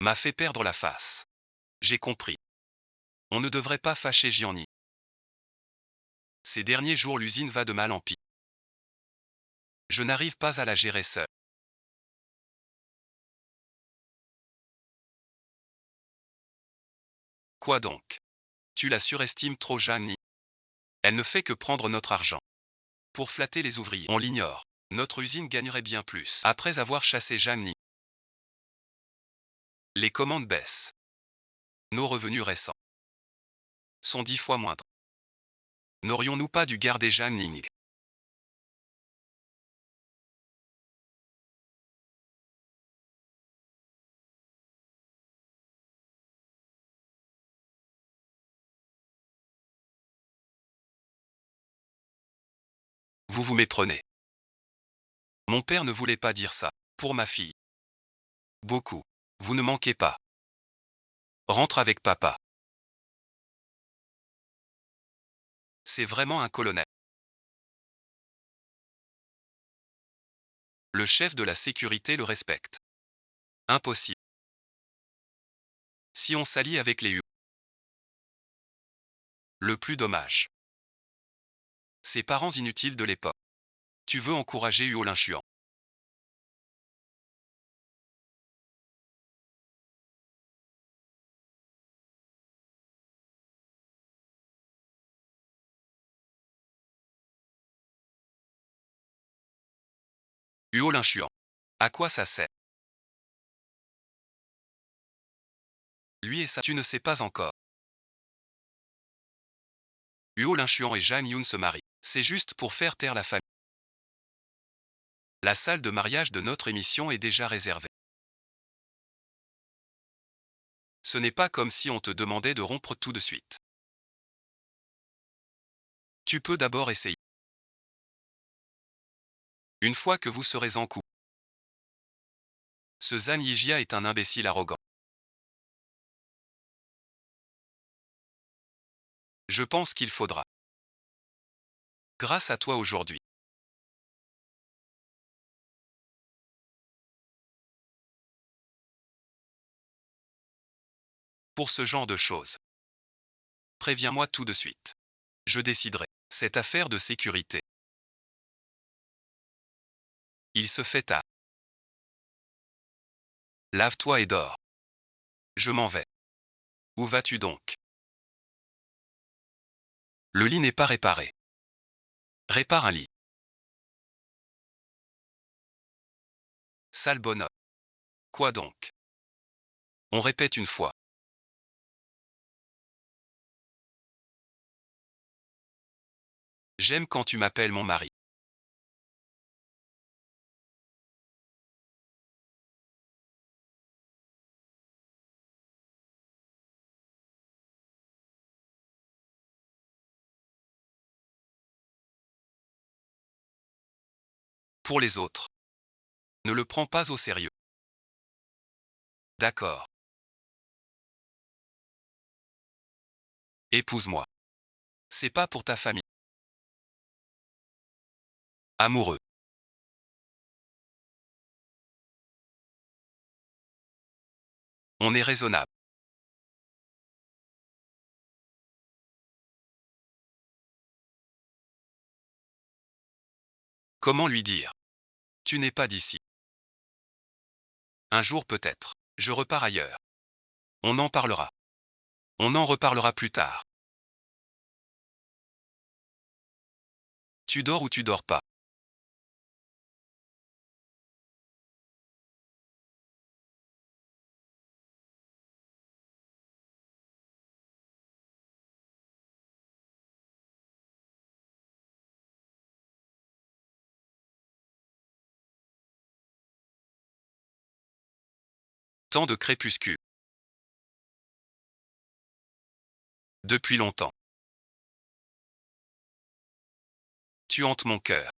M'a fait perdre la face. J'ai compris. On ne devrait pas fâcher Gianni. Ces derniers jours l'usine va de mal en pis. Je n'arrive pas à la gérer seul. Quoi donc? Tu la surestimes trop, Gianni. Elle ne fait que prendre notre argent. Pour flatter les ouvriers. On l'ignore. Notre usine gagnerait bien plus. Après avoir chassé Zhang Ning. Les commandes baissent. Nos revenus récents sont 10 fois moindres. N'aurions-nous pas dû garder Zhang Ning? Vous vous méprenez. Mon père ne voulait pas dire ça. Pour ma fille. Beaucoup. Vous ne manquez pas. Rentre avec papa. C'est vraiment un colonel. Le chef de la sécurité le respecte. Impossible. Si on s'allie avec les Hu. Le plus dommage. Ces parents inutiles de l'époque. Tu veux encourager Huo Linchuan. Huo Linchuan. À quoi ça sert? Lui et ça, tu ne sais pas encore. Huo Linchuan et Zhang Yun se marient. C'est juste pour faire taire la famille. La salle de mariage de notre émission est déjà réservée. Ce n'est pas comme si on te demandait de rompre tout de suite. Tu peux d'abord essayer. Une fois que vous serez en couple. Ce Zhang Yijia est un imbécile arrogant. Je pense qu'il faudra. Grâce à toi aujourd'hui. Pour ce genre de choses. Préviens-moi tout de suite. Je déciderai. Cette affaire de sécurité. Il se fait tard. Lave-toi et dors. Je m'en vais. Où vas-tu donc? Le lit n'est pas réparé. Répare un lit. Sale bonhomme. Quoi donc? On répète une fois. J'aime quand tu m'appelles mon mari. Pour les autres. Ne le prends pas au sérieux. D'accord. Épouse-moi. C'est pas pour ta famille. Amoureux. On est raisonnable. Comment lui dire? Tu n'es pas d'ici. Un jour peut-être. Je repars ailleurs. On en parlera. On en reparlera plus tard. Tu dors ou tu dors pas? Temps de crépuscule. Depuis longtemps. Tu hantes mon cœur.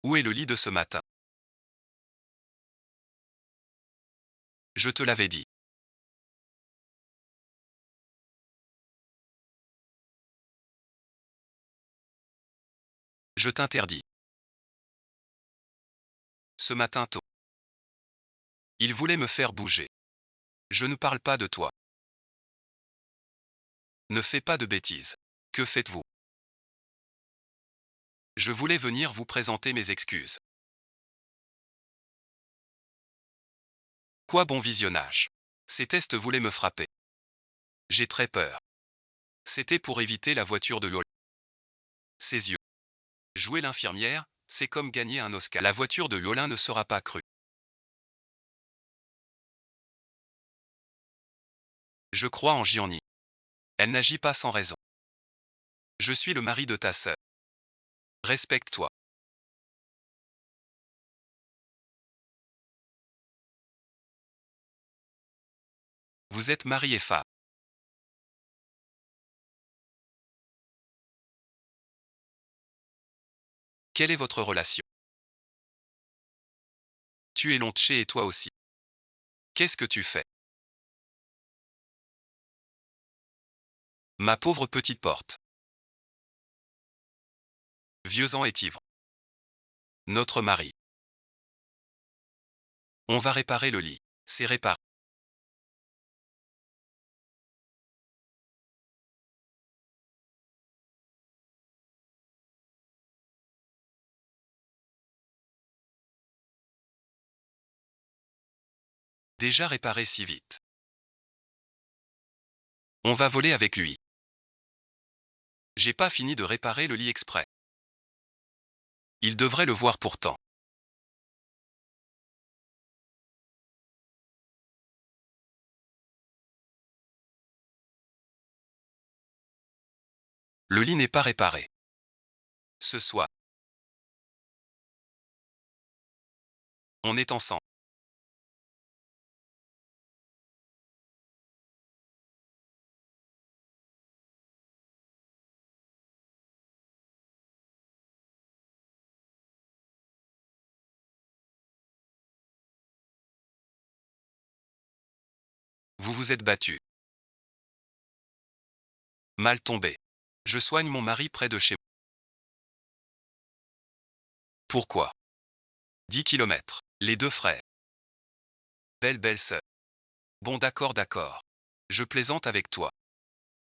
Où est le lit de ce matin? Je te l'avais dit. Je t'interdis. Ce matin tôt. Il voulait me faire bouger. Je ne parle pas de toi. Ne fais pas de bêtises. Que faites-vous? Je voulais venir vous présenter mes excuses. Quoi bon visionnage. Ces tests voulaient me frapper. J'ai très peur. C'était pour éviter la voiture de Yola. Ses yeux. Jouer l'infirmière, c'est comme gagner un Oscar. La voiture de Yolin ne sera pas crue. Je crois en Gianni. Elle n'agit pas sans raison. Je suis le mari de ta sœur. Respecte-toi. Vous êtes mari et femme. Quelle est votre relation? Tu es Lontche et toi aussi. Qu'est-ce que tu fais? Ma pauvre petite porte. Vieux-en est ivre. Notre mari. On va réparer le lit. C'est réparé. Déjà réparé si vite. On va voler avec lui. J'ai pas fini de réparer le lit exprès. Il devrait le voir pourtant. Le lit n'est pas réparé. Ce soir. On est ensemble. Vous vous êtes battu. Mal tombé. Je soigne mon mari près de chez moi. Pourquoi? 10 kilomètres. Les deux frères. Belle sœur. Bon d'accord. Je plaisante avec toi.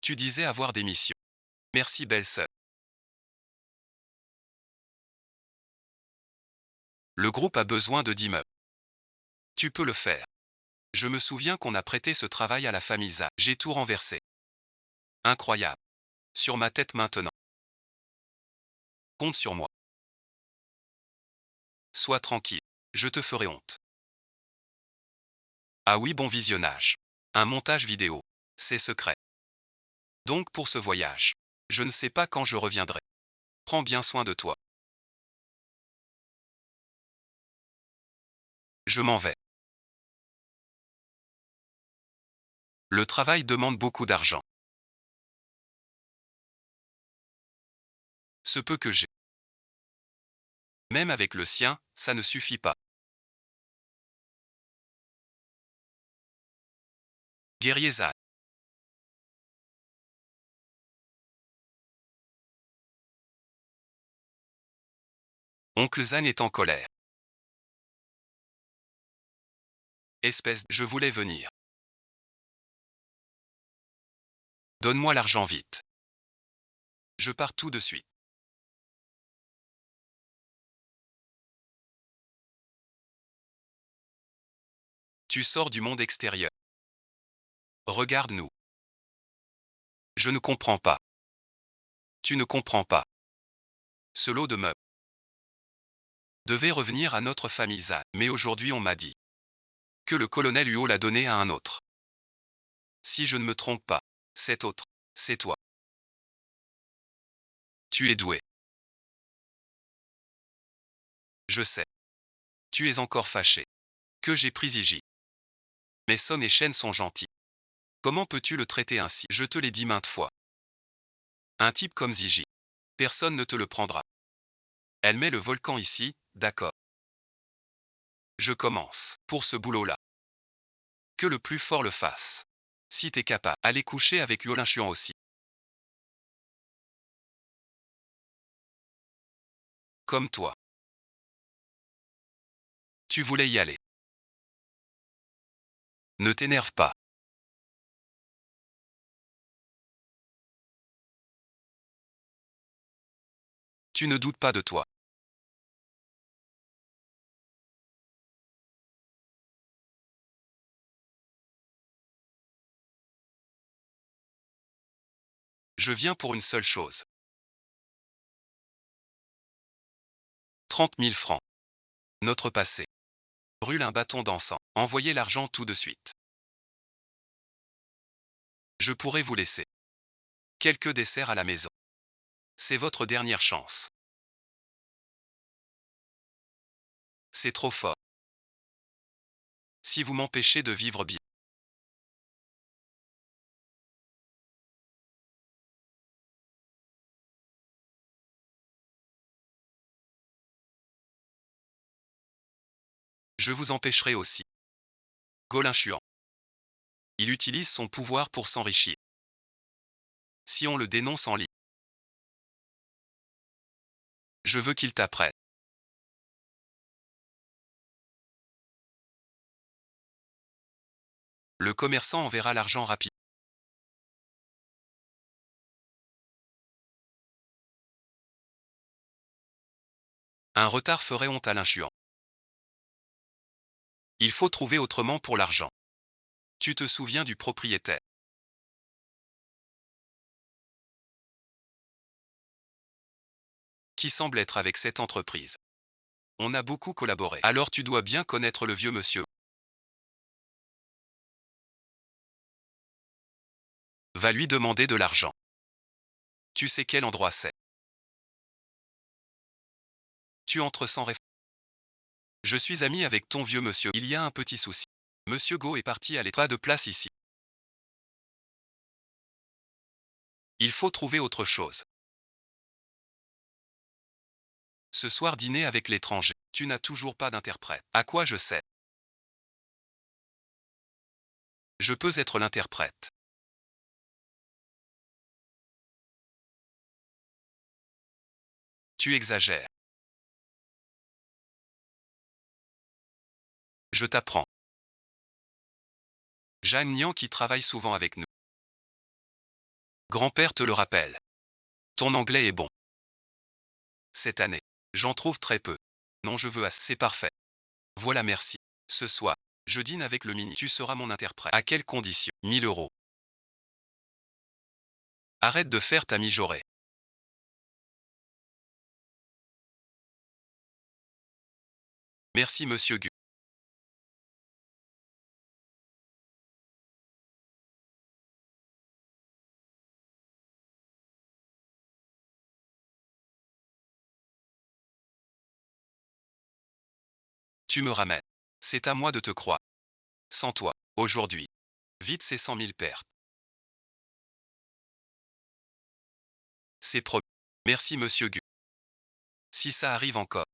Tu disais avoir des missions. Merci belle sœur. Le groupe a besoin de 10 meubles. Tu peux le faire. Je me souviens qu'on a prêté ce travail à la famille Z. J'ai tout renversé. Incroyable. Sur ma tête maintenant. Compte sur moi. Sois tranquille. Je te ferai honte. Ah oui, bon visionnage. Un montage vidéo. C'est secret. Donc pour ce voyage. Je ne sais pas quand je reviendrai. Prends bien soin de toi. Je m'en vais. Le travail demande beaucoup d'argent. Ce peu que j'ai. Même avec le sien, ça ne suffit pas. Guerrier Z. Oncle Zan est en colère. Espèce, je voulais venir. Donne-moi l'argent vite. Je pars tout de suite. Tu sors du monde extérieur. Regarde-nous. Je ne comprends pas. Tu ne comprends pas. Ce lot de meubles devait revenir à notre famille Z. Mais aujourd'hui on m'a dit que le colonel Huot l'a donné à un autre. Si je ne me trompe pas, cet autre, c'est toi. Tu es doué. Je sais. Tu es encore fâché. Que j'ai pris Iji. Mais Son et Shen sont gentils. Comment peux-tu le traiter ainsi? Je te l'ai dit maintes fois. Un type comme Ziji. Personne ne te le prendra. Elle met le volcan ici, d'accord. Je commence. Pour ce boulot-là. Que le plus fort le fasse. Si t'es capable, allez coucher avec Yolin Chuan aussi. Comme toi. Tu voulais y aller. Ne t'énerve pas. Tu ne doutes pas de toi. Je viens pour une seule chose. 30 000 francs. Notre passé. Brûle un bâton d'encens. Envoyez l'argent tout de suite. Je pourrais vous laisser quelques desserts à la maison. C'est votre dernière chance. C'est trop fort. Si vous m'empêchez de vivre bien. Je vous empêcherai aussi. Golinchuan. Il utilise son pouvoir pour s'enrichir. Si on le dénonce en ligne, je veux qu'il t'apprenne. Le commerçant enverra l'argent rapide. Un retard ferait honte à l'inchuan. Il faut trouver autrement pour l'argent. Tu te souviens du propriétaire qui semble être avec cette entreprise. On a beaucoup collaboré. Alors tu dois bien connaître le vieux monsieur. Va lui demander de l'argent. Tu sais quel endroit c'est. Tu entres sans réfléchir. Je suis ami avec ton vieux monsieur. Il y a un petit souci. Monsieur Go est parti à l'état de place ici. Il faut trouver autre chose. Ce soir dîner avec l'étranger. Tu n'as toujours pas d'interprète. À quoi je sais? Je peux être l'interprète. Tu exagères. Je t'apprends. Jeanne Nian qui travaille souvent avec nous. Grand-père te le rappelle. Ton anglais est bon. Cette année, j'en trouve très peu. Non, je veux assez. C'est parfait. Voilà, merci. Ce soir, je dîne avec le mini. Tu seras mon interprète. À quelles conditions? 1000 euros. Arrête de faire ta mijaurée. Merci monsieur Gu. Tu me ramènes. C'est à moi de te croire. Sans toi, aujourd'hui. Vite ces 100 000 pertes. C'est promis. Merci monsieur Gu. Si ça arrive encore.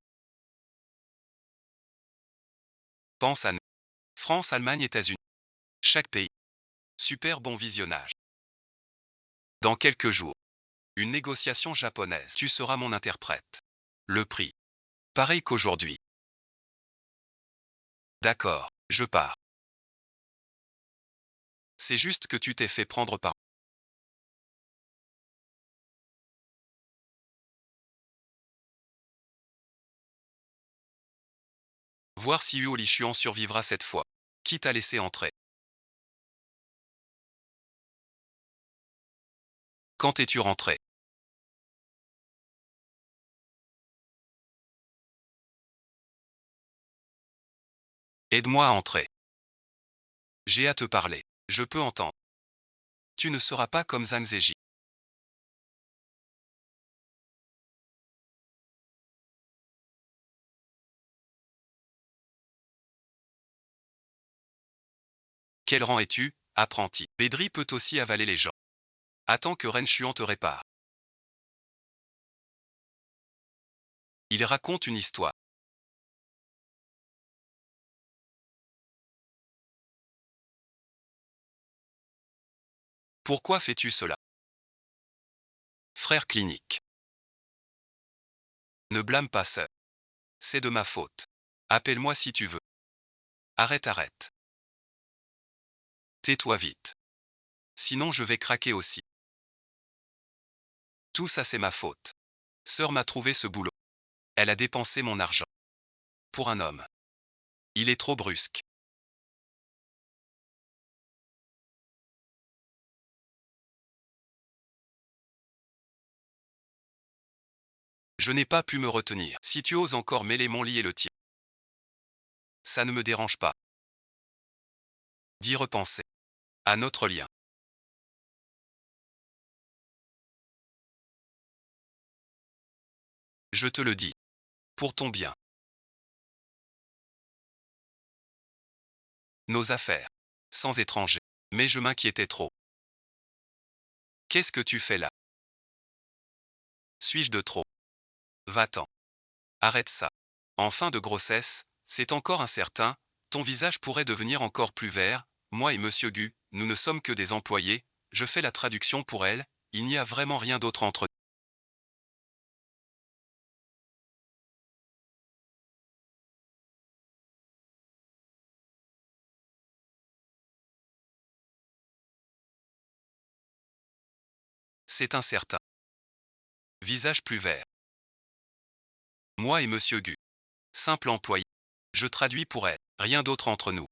Pense à nous. France, Allemagne, États-Unis. Chaque pays. Super bon visionnage. Dans quelques jours. Une négociation japonaise. Tu seras mon interprète. Le prix. Pareil qu'aujourd'hui. D'accord, je pars. C'est juste que tu t'es fait prendre par... Voir si Huo Lichuan survivra cette fois. Quitte à laisser entrer. Quand es-tu rentré? Aide-moi à entrer. J'ai à te parler. Je peux entendre. Tu ne seras pas comme Zhang Zeji. Quel rang es-tu, apprenti? Bedri peut aussi avaler les gens. Attends que Ren Chuan te répare. Il raconte une histoire. Pourquoi fais-tu cela? Frère clinique. Ne blâme pas sœur. C'est de ma faute. Appelle-moi si tu veux. Arrête. Tais-toi vite. Sinon je vais craquer aussi. Tout ça c'est ma faute. Sœur m'a trouvé ce boulot. Elle a dépensé mon argent. Pour un homme. Il est trop brusque. Je n'ai pas pu me retenir. Si tu oses encore mêler mon lit et le tien, ça ne me dérange pas. D'y repenser. À notre lien. Je te le dis. Pour ton bien. Nos affaires. Sans étranger. Mais je m'inquiétais trop. Qu'est-ce que tu fais là? Suis-je de trop? Va-t'en. Arrête ça. En fin de grossesse, c'est encore incertain, ton visage pourrait devenir encore plus vert, moi et Monsieur Gu, nous ne sommes que des employés, je fais la traduction pour elle, il n'y a vraiment rien d'autre entre nous. C'est incertain. Visage plus vert. Moi et Monsieur Gu. Simple employé. Je traduis pour elle, rien d'autre entre nous.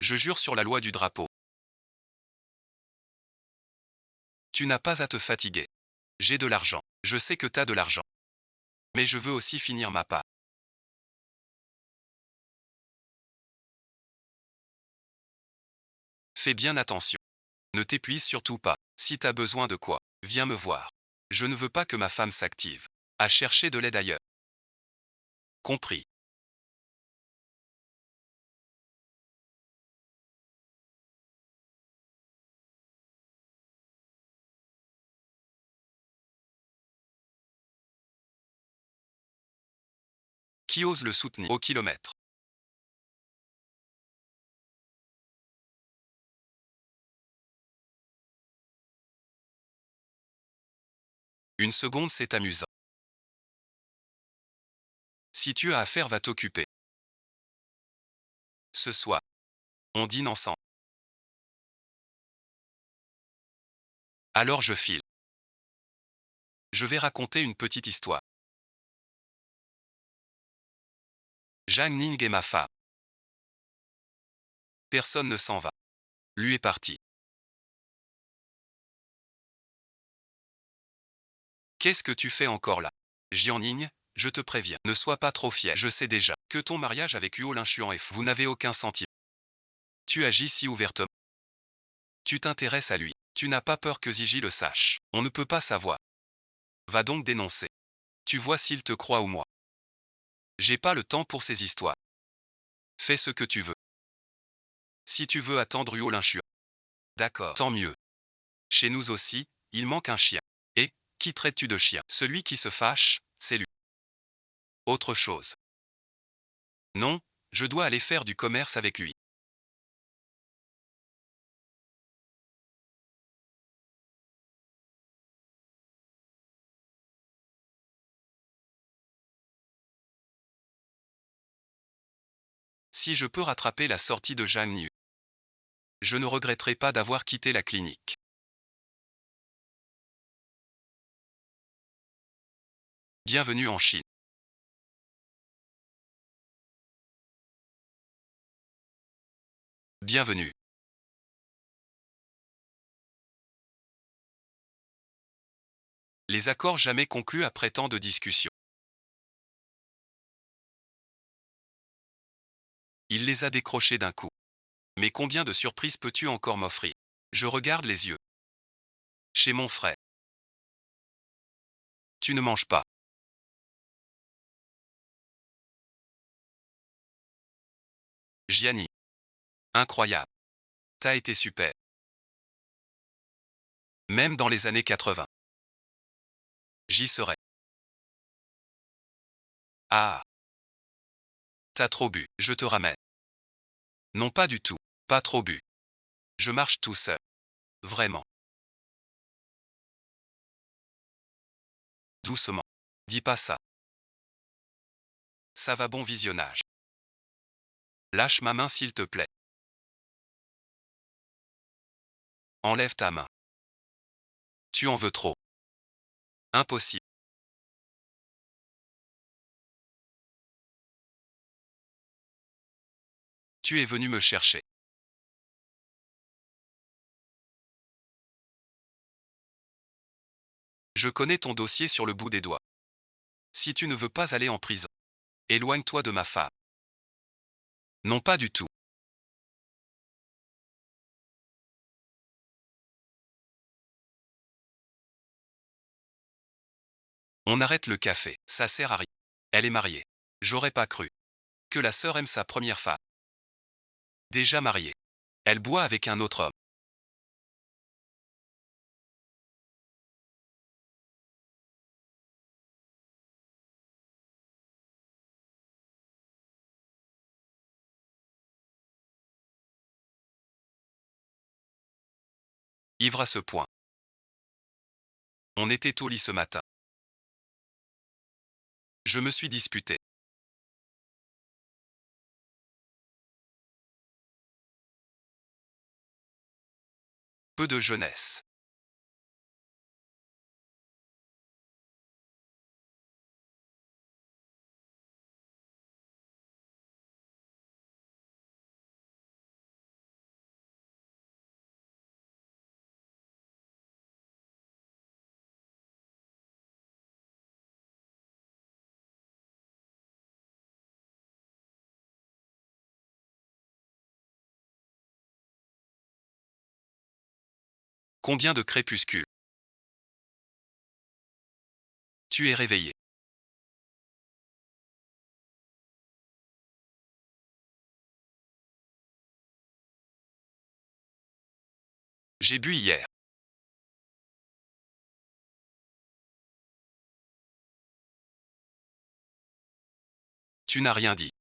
Je jure sur la loi du drapeau. Tu n'as pas à te fatiguer. J'ai de l'argent. Je sais que t'as de l'argent. Mais je veux aussi finir ma part. Fais bien attention. Ne t'épuise surtout pas. Si t'as besoin de quoi, viens me voir. Je ne veux pas que ma femme s'active à chercher de l'aide ailleurs. Compris. Qui ose le soutenir au kilomètre? Une seconde, c'est amusant. Si tu as affaire, va t'occuper. Ce soir, on dîne ensemble. Alors je file. Je vais raconter une petite histoire. Zhang Ning est ma femme. Personne ne s'en va. Lui est parti. Qu'est-ce que tu fais encore là? Jianning, je te préviens, ne sois pas trop fier. Je sais déjà que ton mariage avec Huo Linshuan est fou. Vous n'avez aucun sentiment. Tu agis si ouvertement. Tu t'intéresses à lui. Tu n'as pas peur que Ziji le sache. On ne peut pas savoir. Va donc dénoncer. Tu vois s'il te croit ou moi. J'ai pas le temps pour ces histoires. Fais ce que tu veux. Si tu veux attendre Huo Linshuan. D'accord, tant mieux. Chez nous aussi, il manque un chien. Et, qui traites-tu de chien? Celui qui se fâche, c'est lui. Autre chose. Non, je dois aller faire du commerce avec lui. Si je peux rattraper la sortie de Zhang Niu, je ne regretterai pas d'avoir quitté la clinique. Bienvenue en Chine. Bienvenue. Les accords jamais conclus après tant de discussions. Il les a décrochés d'un coup. Mais combien de surprises peux-tu encore m'offrir? Je regarde les yeux. Chez mon frère. Tu ne manges pas. Gianni. Incroyable. T'as été super. Même dans les années 80. J'y serai. Ah. T'as trop bu. Je te ramène. Non, pas du tout. Pas trop bu. Je marche tout seul. Vraiment. Doucement. Dis pas ça. Ça va, bon visionnage. Lâche ma main s'il te plaît. Enlève ta main. Tu en veux trop. Impossible. Tu es venu me chercher. Je connais ton dossier sur le bout des doigts. Si tu ne veux pas aller en prison, éloigne-toi de ma femme. Non, pas du tout. On arrête le café, ça sert à rien. Elle est mariée. J'aurais pas cru que la sœur aime sa première femme. Déjà mariée. Elle boit avec un autre homme. Ivre à ce point. On était au lit ce matin. Je me suis disputé. Peu de jeunesse. Combien de crépuscules? Tu es réveillé. J'ai bu hier. Tu n'as rien dit.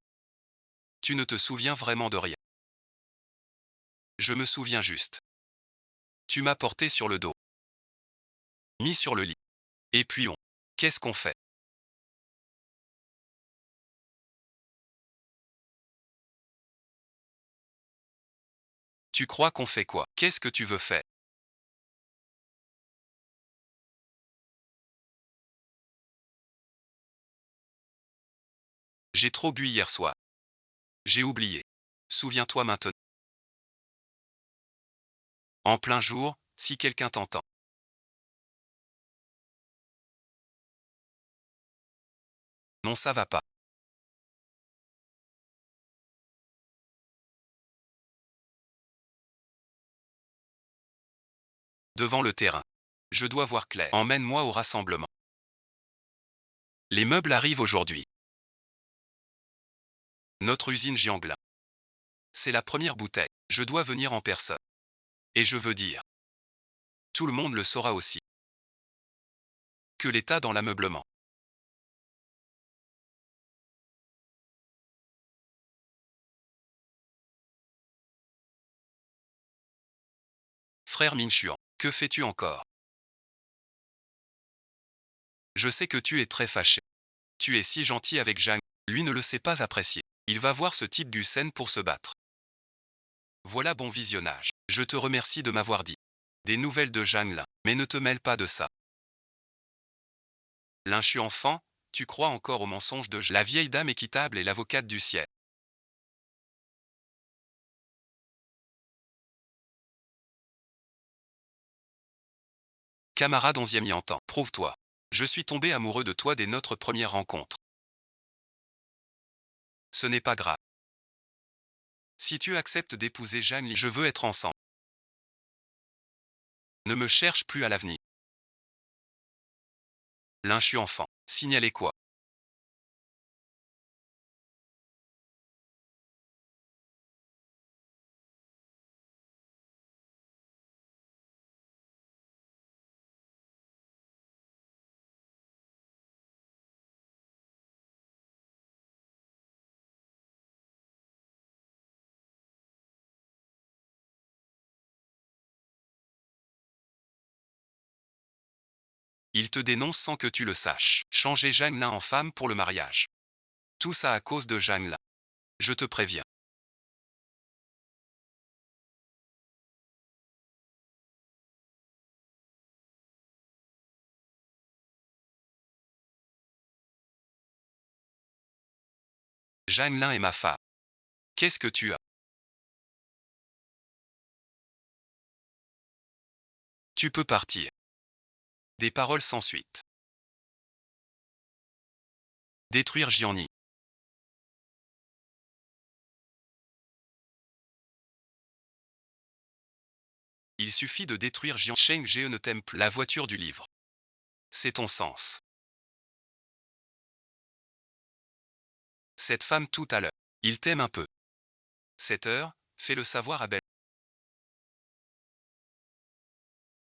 Tu ne te souviens vraiment de rien. Je me souviens juste. Tu m'as porté sur le dos. Mis sur le lit. Et puis on. Qu'est-ce qu'on fait? Tu crois qu'on fait quoi? Qu'est-ce que tu veux faire? J'ai trop bu hier soir. J'ai oublié. Souviens-toi maintenant. En plein jour, si quelqu'un t'entend. Non, ça va pas. Devant le terrain. Je dois voir clair. Emmène-moi au rassemblement. Les meubles arrivent aujourd'hui. Notre usine Gianglin. C'est la première bouteille. Je dois venir en personne. Et je veux dire. Tout le monde le saura aussi. Que l'État dans l'ameublement. Frère Minchuan, que fais-tu encore? Je sais que tu es très fâché. Tu es si gentil avec Zhang. Lui ne le sait pas apprécier. Il va voir ce type du scène pour se battre. Voilà, bon visionnage. Je te remercie de m'avoir dit des nouvelles de Zhang Lin, mais ne te mêle pas de ça. Linchu enfant, tu crois encore au mensonge de la vieille dame équitable et l'avocate du ciel. Camarade 11e Yantan, prouve-toi. Je suis tombé amoureux de toi dès notre première rencontre. Ce n'est pas grave. Si tu acceptes d'épouser Zhang Li, je veux être ensemble. Ne me cherche plus à l'avenir. Linchu enfant, signalez quoi? Il te dénonce sans que tu le saches. Changer Zhang Lin en femme pour le mariage. Tout ça à cause de Zhang Lin. Je te préviens. Zhang Lin est ma femme. Qu'est-ce que tu as? Tu peux partir. Des paroles sans suite. Détruire Gianni. Il suffit de détruire Jian Sheng Je ne t'aime plus. La voiture du livre. C'est ton sens. Cette femme tout à l'heure. Il t'aime un peu. Cette heure, fais-le savoir à Belle.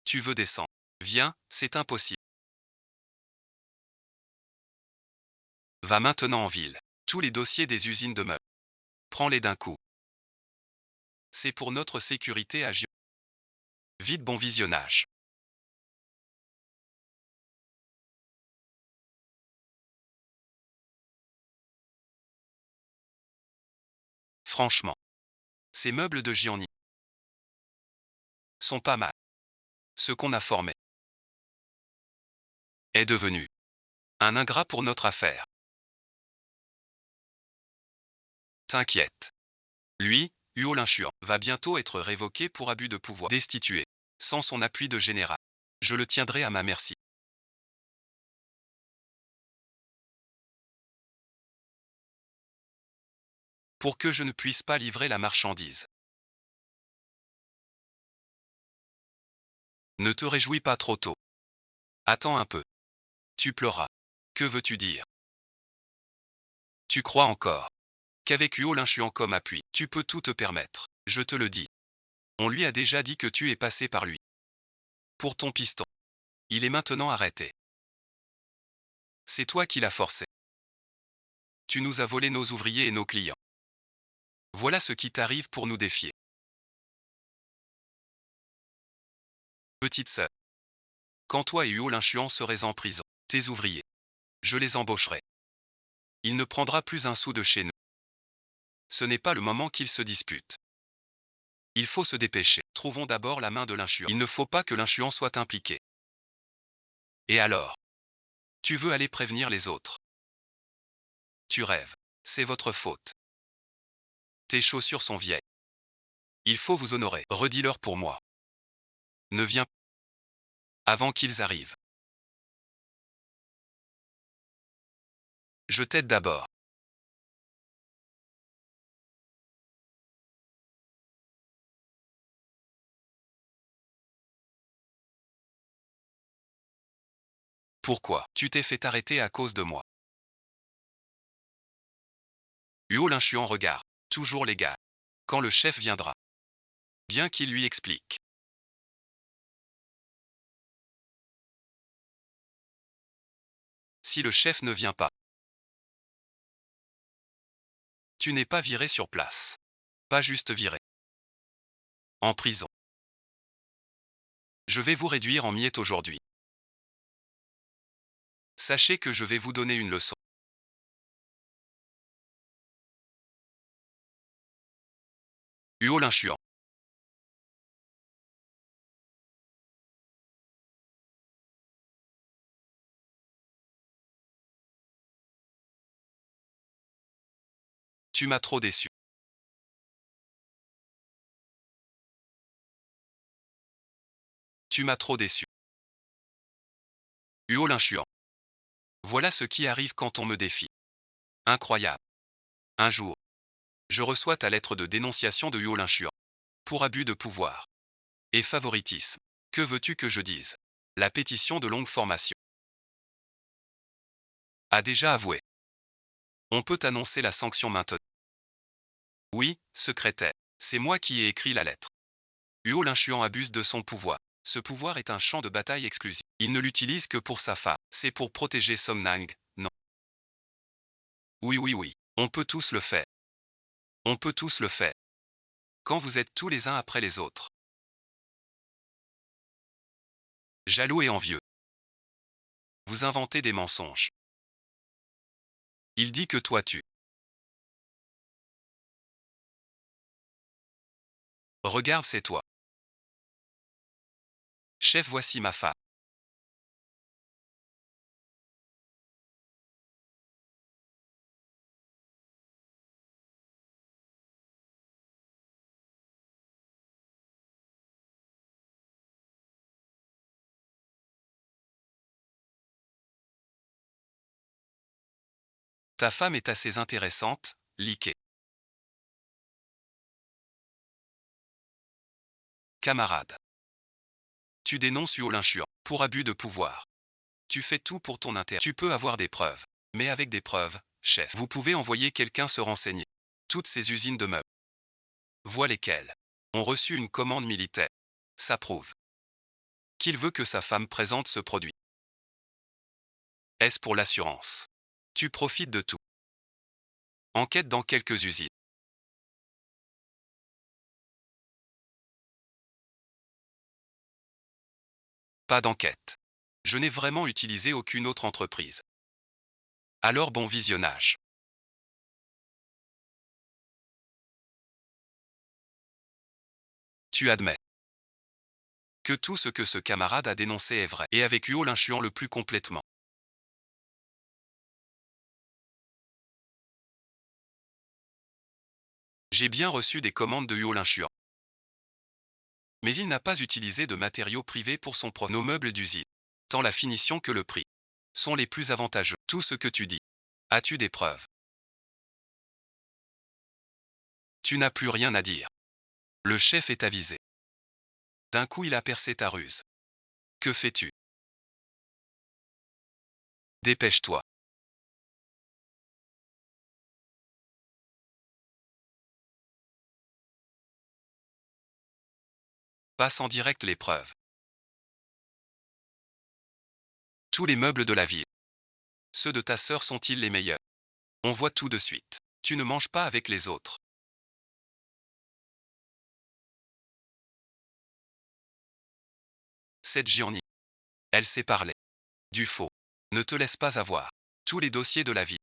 Tu veux descendre. Viens, c'est impossible. Va maintenant en ville. Tous les dossiers des usines de meubles. Prends-les d'un coup. C'est pour notre sécurité à Gion. Vite, bon visionnage. Franchement. Ces meubles de Gianni sont pas mal. Ce qu'on a formé est devenu un ingrat pour notre affaire. T'inquiète. Lui, Huo Linchuan, va bientôt être révoqué pour abus de pouvoir, destitué, sans son appui de général. Je le tiendrai à ma merci. Pour que je ne puisse pas livrer la marchandise. Ne te réjouis pas trop tôt. Attends un peu. Tu pleuras. Que veux-tu dire? Tu crois encore qu'avec Huo Linchuan comme appui, tu peux tout te permettre. Je te le dis. On lui a déjà dit que tu es passé par lui. Pour ton piston. Il est maintenant arrêté. C'est toi qui l'as forcé. Tu nous as volé nos ouvriers et nos clients. Voilà ce qui t'arrive pour nous défier. Petite sœur. Quand toi et Huo Linchuan serez en prison, tes ouvriers, je les embaucherai. Il ne prendra plus un sou de chez nous. Ce n'est pas le moment qu'ils se disputent. Il faut se dépêcher. Trouvons d'abord la main de Linchuan. Il ne faut pas que Linchuan soit impliqué. Et alors? Tu veux aller prévenir les autres? Tu rêves. C'est votre faute. Tes chaussures sont vieilles. Il faut vous honorer. Redis-leur pour moi. Ne viens avant qu'ils arrivent. Je t'aide d'abord. Pourquoi? Tu t'es fait arrêter à cause de moi. Huo Linchuan regarde. Toujours légal. Quand le chef viendra. Bien qu'il lui explique. Si le chef ne vient pas. Tu n'es pas viré sur place. Pas juste viré. En prison. Je vais vous réduire en miettes aujourd'hui. Sachez que je vais vous donner une leçon. Huo Linchuan. Tu m'as trop déçu. Tu m'as trop déçu. Huo Linchuan. Voilà ce qui arrive quand on me défie. Incroyable. Un jour, je reçois ta lettre de dénonciation de Huo Linchuan. Pour abus de pouvoir. Et favoritisme. Que veux-tu que je dise? La pétition de longue formation a déjà avoué. On peut annoncer la sanction maintenant. Oui, secrétaire. C'est moi qui ai écrit la lettre. Huo Linchuan abuse de son pouvoir. Ce pouvoir est un champ de bataille exclusif. Il ne l'utilise que pour sa femme. C'est pour protéger Somnang, non. Oui, oui, oui. On peut tous le faire. On peut tous le faire. Quand vous êtes tous les uns après les autres. Jaloux et envieux. Vous inventez des mensonges. Il dit que toi tu. Regarde, c'est toi. Chef, voici ma femme. Ta femme est assez intéressante, liquée. Camarade. Tu dénonces Yolin Chuan pour abus de pouvoir. Tu fais tout pour ton intérêt. Tu peux avoir des preuves. Mais avec des preuves, chef, vous pouvez envoyer quelqu'un se renseigner. Toutes ces usines de meubles. Vois lesquelles ont reçu une commande militaire. Ça prouve qu'il veut que sa femme présente ce produit. Est-ce pour l'assurance? Tu profites de tout. Enquête dans quelques usines. Pas d'enquête. Je n'ai vraiment utilisé aucune autre entreprise. Alors bon visionnage. Tu admets que tout ce que ce camarade a dénoncé est vrai, et avec Yolin Chuan le plus complètement. J'ai bien reçu des commandes de Yolin Chuan. Mais il n'a pas utilisé de matériaux privés pour son nos meubles d'usine. Tant la finition que le prix sont les plus avantageux. Tout ce que tu dis. As-tu des preuves? Tu n'as plus rien à dire. Le chef est avisé. D'un coup il a percé ta ruse. Que fais-tu? Dépêche-toi. Passe en direct les preuves. Tous les meubles de la ville. Ceux de ta sœur sont-ils les meilleurs? On voit tout de suite. Tu ne manges pas avec les autres. Cette Gianni. Elle sait parler. Du faux. Ne te laisse pas avoir. Tous les dossiers de la vie.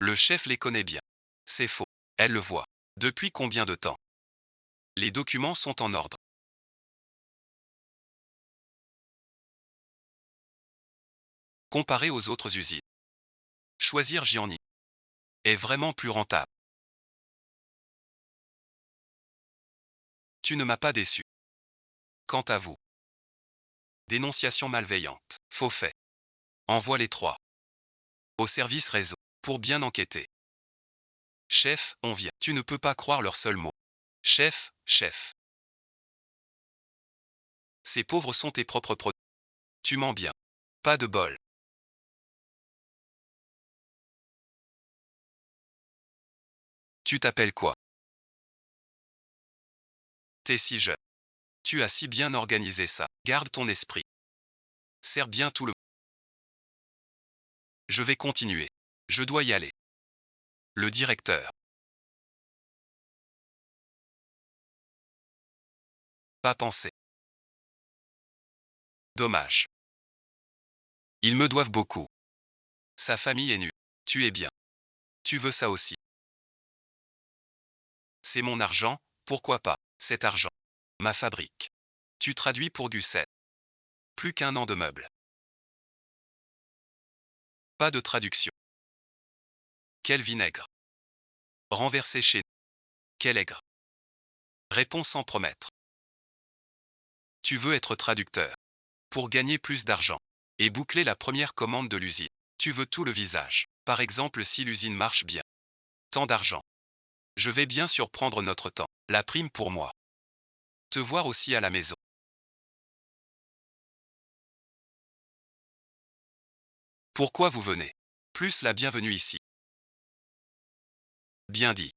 Le chef les connaît bien. C'est faux. Elle le voit. Depuis combien de temps? Les documents sont en ordre. Comparé aux autres usines. Choisir Gianni est vraiment plus rentable. Tu ne m'as pas déçu. Quant à vous. Dénonciation malveillante. Faux fait. Envoie les trois. Au service réseau. Pour bien enquêter. Chef, on vient. Tu ne peux pas croire leur seul mot. Chef, chef. Ces pauvres sont tes propres produits. Tu mens bien. Pas de bol. Tu t'appelles quoi? T'es si jeune. Tu as si bien organisé ça. Garde ton esprit. Serre bien tout le... Je vais continuer. Je dois y aller. Le directeur. Pas pensé. Dommage. Ils me doivent beaucoup. Sa famille est nue. Tu es bien. Tu veux ça aussi. C'est mon argent, pourquoi pas? Cet argent. Ma fabrique. Tu traduis pour Gusset. Plus qu'un an de meubles. Pas de traduction. Quel vinaigre. Renversé chez nous. Quel aigre. Réponse sans promettre. Tu veux être traducteur. Pour gagner plus d'argent. Et boucler la première commande de l'usine. Tu veux tout le visage. Par exemple si l'usine marche bien. Tant d'argent. Je vais bien sûr prendre notre temps. La prime pour moi. Te voir aussi à la maison. Pourquoi vous venez? Plus la bienvenue ici. Bien dit.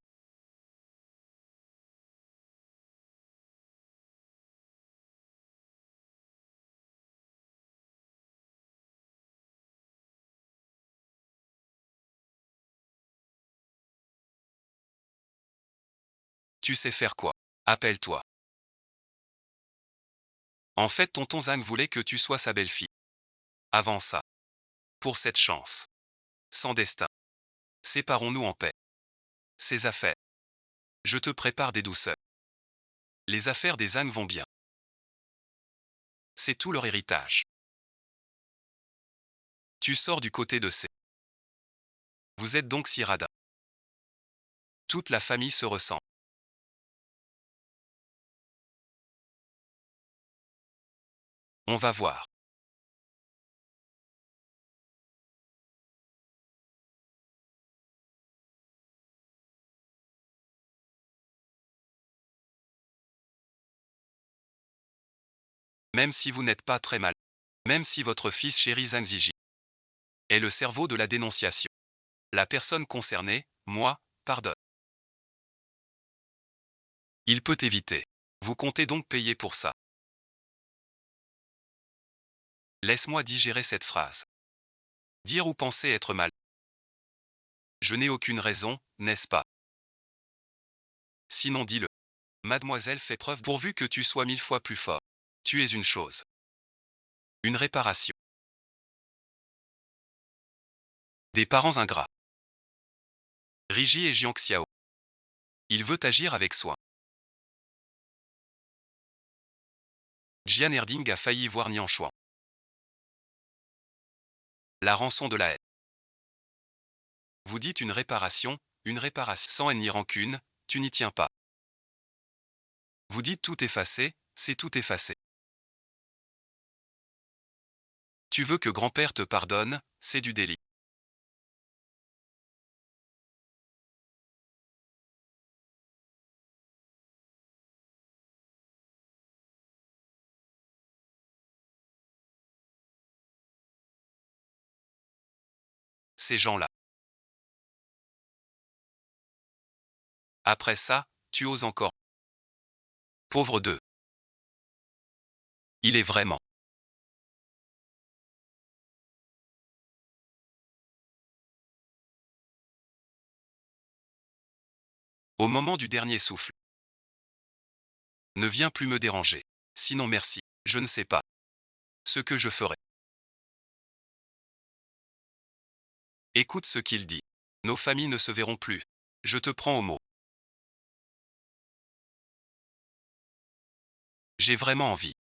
Tu sais faire quoi? Appelle-toi. En fait tonton Zhang voulait que tu sois sa belle-fille. Avant ça. Pour cette chance. Sans destin. Séparons-nous en paix. Ces affaires. Je te prépare des douceurs. Les affaires des Zhang vont bien. C'est tout leur héritage. Tu sors du côté de ces. Vous êtes donc si radin. Toute la famille se ressent. On va voir. Même si vous n'êtes pas très mal. Même si votre fils chéri Zhang Ziyi est le cerveau de la dénonciation. La personne concernée, moi, pardonne. Il peut éviter. Vous comptez donc payer pour ça. Laisse-moi digérer cette phrase. Dire ou penser être mal. Je n'ai aucune raison, n'est-ce pas? Sinon dis-le. Mademoiselle fait preuve pourvu que tu sois 1000 fois plus fort. Tu es une chose. Une réparation. Des parents ingrats. Rigi et Jiang Xiao. Il veut agir avec soin. Jian Erding a failli voir Nian Shuang. La rançon de la haine. Vous dites une réparation sans haine ni rancune, tu n'y tiens pas. Vous dites tout effacer, c'est tout effacer. Tu veux que grand-père te pardonne, c'est du délit. Ces gens-là. Après ça, tu oses encore. Pauvre d'eux. Il est vraiment. Au moment du dernier souffle. Ne viens plus me déranger. Sinon merci, je ne sais pas. Ce que je ferai. Écoute ce qu'il dit. Nos familles ne se verront plus. Je te prends au mot. J'ai vraiment envie.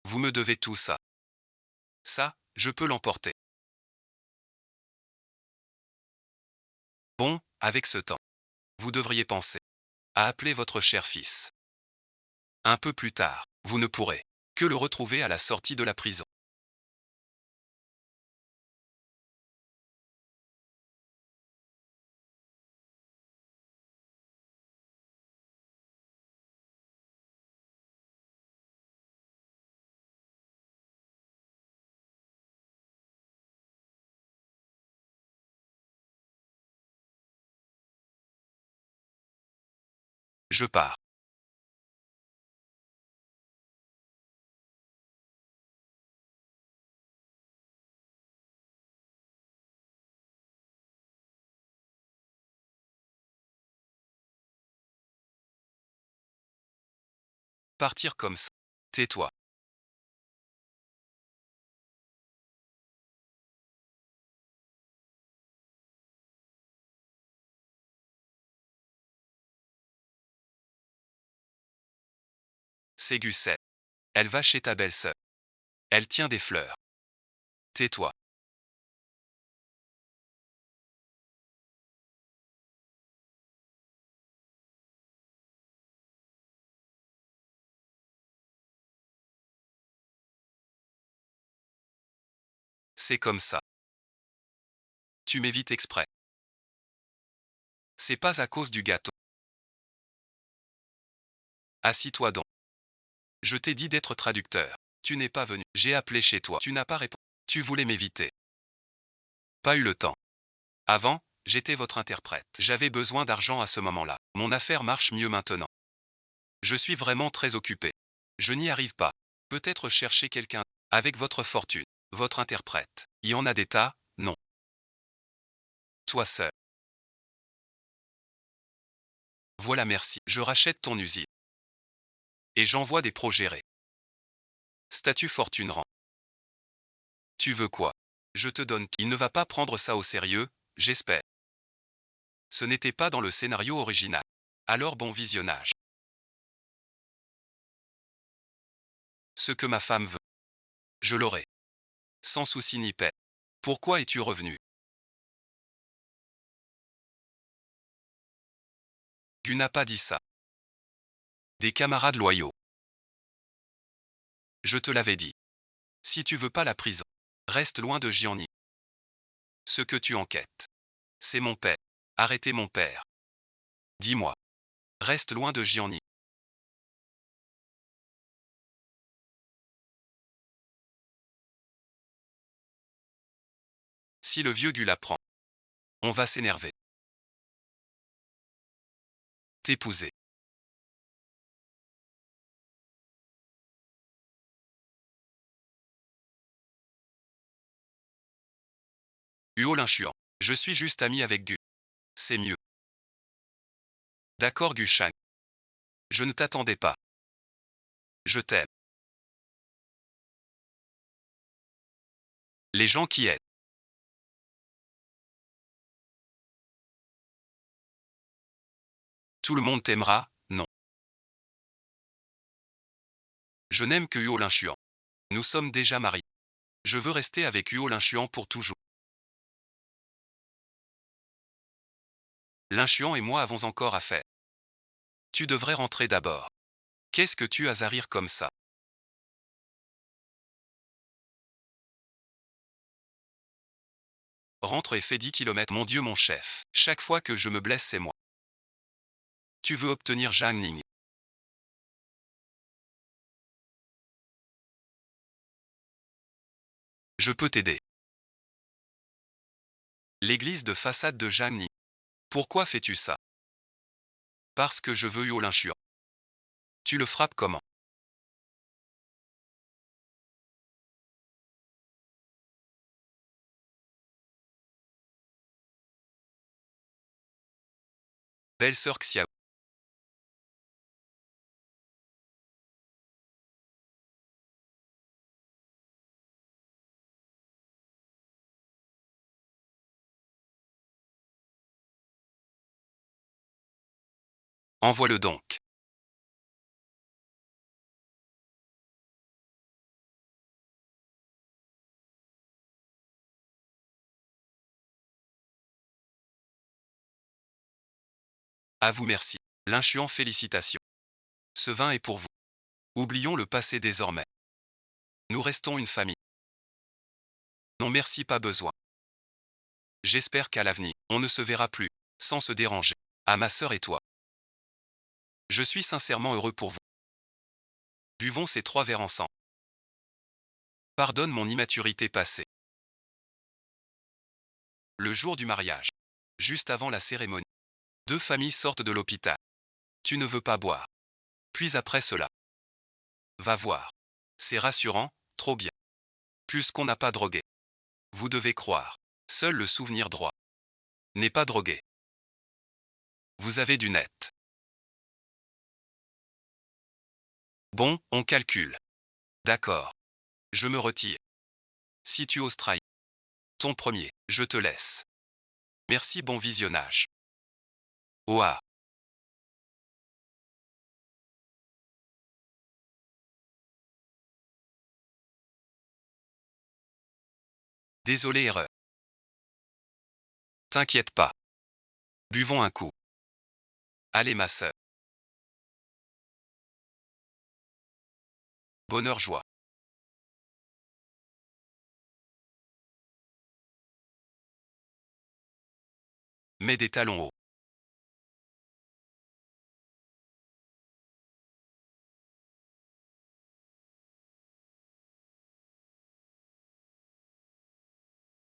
Vous me devez tout ça. Ça, je peux l'emporter. Bon, avec ce temps. Vous devriez penser à appeler votre cher fils. Un peu plus tard, vous ne pourrez que le retrouver à la sortie de la prison. Je pars. Partir comme ça. Tais-toi. C'est Gusset. Elle va chez ta belle-sœur. Elle tient des fleurs. Tais-toi. C'est comme ça. Tu m'évites exprès. C'est pas à cause du gâteau. Assis-toi donc. Je t'ai dit d'être traducteur. Tu n'es pas venu. J'ai appelé chez toi. Tu n'as pas répondu. Tu voulais m'éviter. Pas eu le temps. Avant, j'étais votre interprète. J'avais besoin d'argent à ce moment-là. Mon affaire marche mieux maintenant. Je suis vraiment très occupé. Je n'y arrive pas. Peut-être chercher quelqu'un avec votre fortune. Votre interprète. Il y en a des tas, non. Toi seul. Voilà merci. Je rachète ton usine. Et j'envoie des progérés. Statut fortune rang. Tu veux quoi? Je te donne. Il ne va pas prendre ça au sérieux, j'espère. Ce n'était pas dans le scénario original. Alors bon visionnage. Ce que ma femme veut. Je l'aurai. Sans souci ni peine. Pourquoi es-tu revenu? Gu n'a pas dit ça. Des camarades loyaux. Je te l'avais dit. Si tu veux pas la prison, reste loin de Gianni. Ce que tu enquêtes. C'est mon père. Arrêtez mon père. Dis-moi. Reste loin de Gianni. Si le vieux Gu l'apprend, on va s'énerver. T'épouser. Huo l'inchuan. Je suis juste ami avec Gu. C'est mieux. D'accord Gu Shang. Je ne t'attendais pas. Je t'aime. Les gens qui aident. Tout le monde t'aimera, non. Je n'aime que Huo l'inchuan. Nous sommes déjà mariés. Je veux rester avec Huo l'inchuan pour toujours. L'inchuan et moi avons encore à faire. Tu devrais rentrer d'abord. Qu'est-ce que tu as à rire comme ça? Rentre et fais 10 kilomètres. Mon Dieu mon chef. Chaque fois que je me blesse c'est moi. Tu veux obtenir Zhang Ning. Je peux t'aider. L'église de façade de Zhang Ning. Pourquoi fais-tu ça? Parce que je veux Huo l'inchuan. Tu le frappes comment? Belle sœur Xiao. Envoie-le donc. À vous merci. L'inchuan félicitations. Ce vin est pour vous. Oublions le passé désormais. Nous restons une famille. Non merci pas besoin. J'espère qu'à l'avenir, on ne se verra plus, sans se déranger. À ma sœur et toi. Je suis sincèrement heureux pour vous. Buvons ces 3 verres ensemble. Pardonne mon immaturité passée. Le jour du mariage. Juste avant la cérémonie. 2 familles sortent de l'hôpital. Tu ne veux pas boire. Puis après cela. Va voir. C'est rassurant, trop bien. Plus qu'on n'a pas drogué. Vous devez croire. Seul le souvenir droit n'est pas drogué. Vous avez du net. Bon, on calcule. D'accord. Je me retire. Si tu oses trahir ton premier, je te laisse. Merci bon visionnage. Oa. Désolé erreur. T'inquiète pas. Buvons un coup. Allez ma sœur. Bonheur joie. Mets des talons hauts.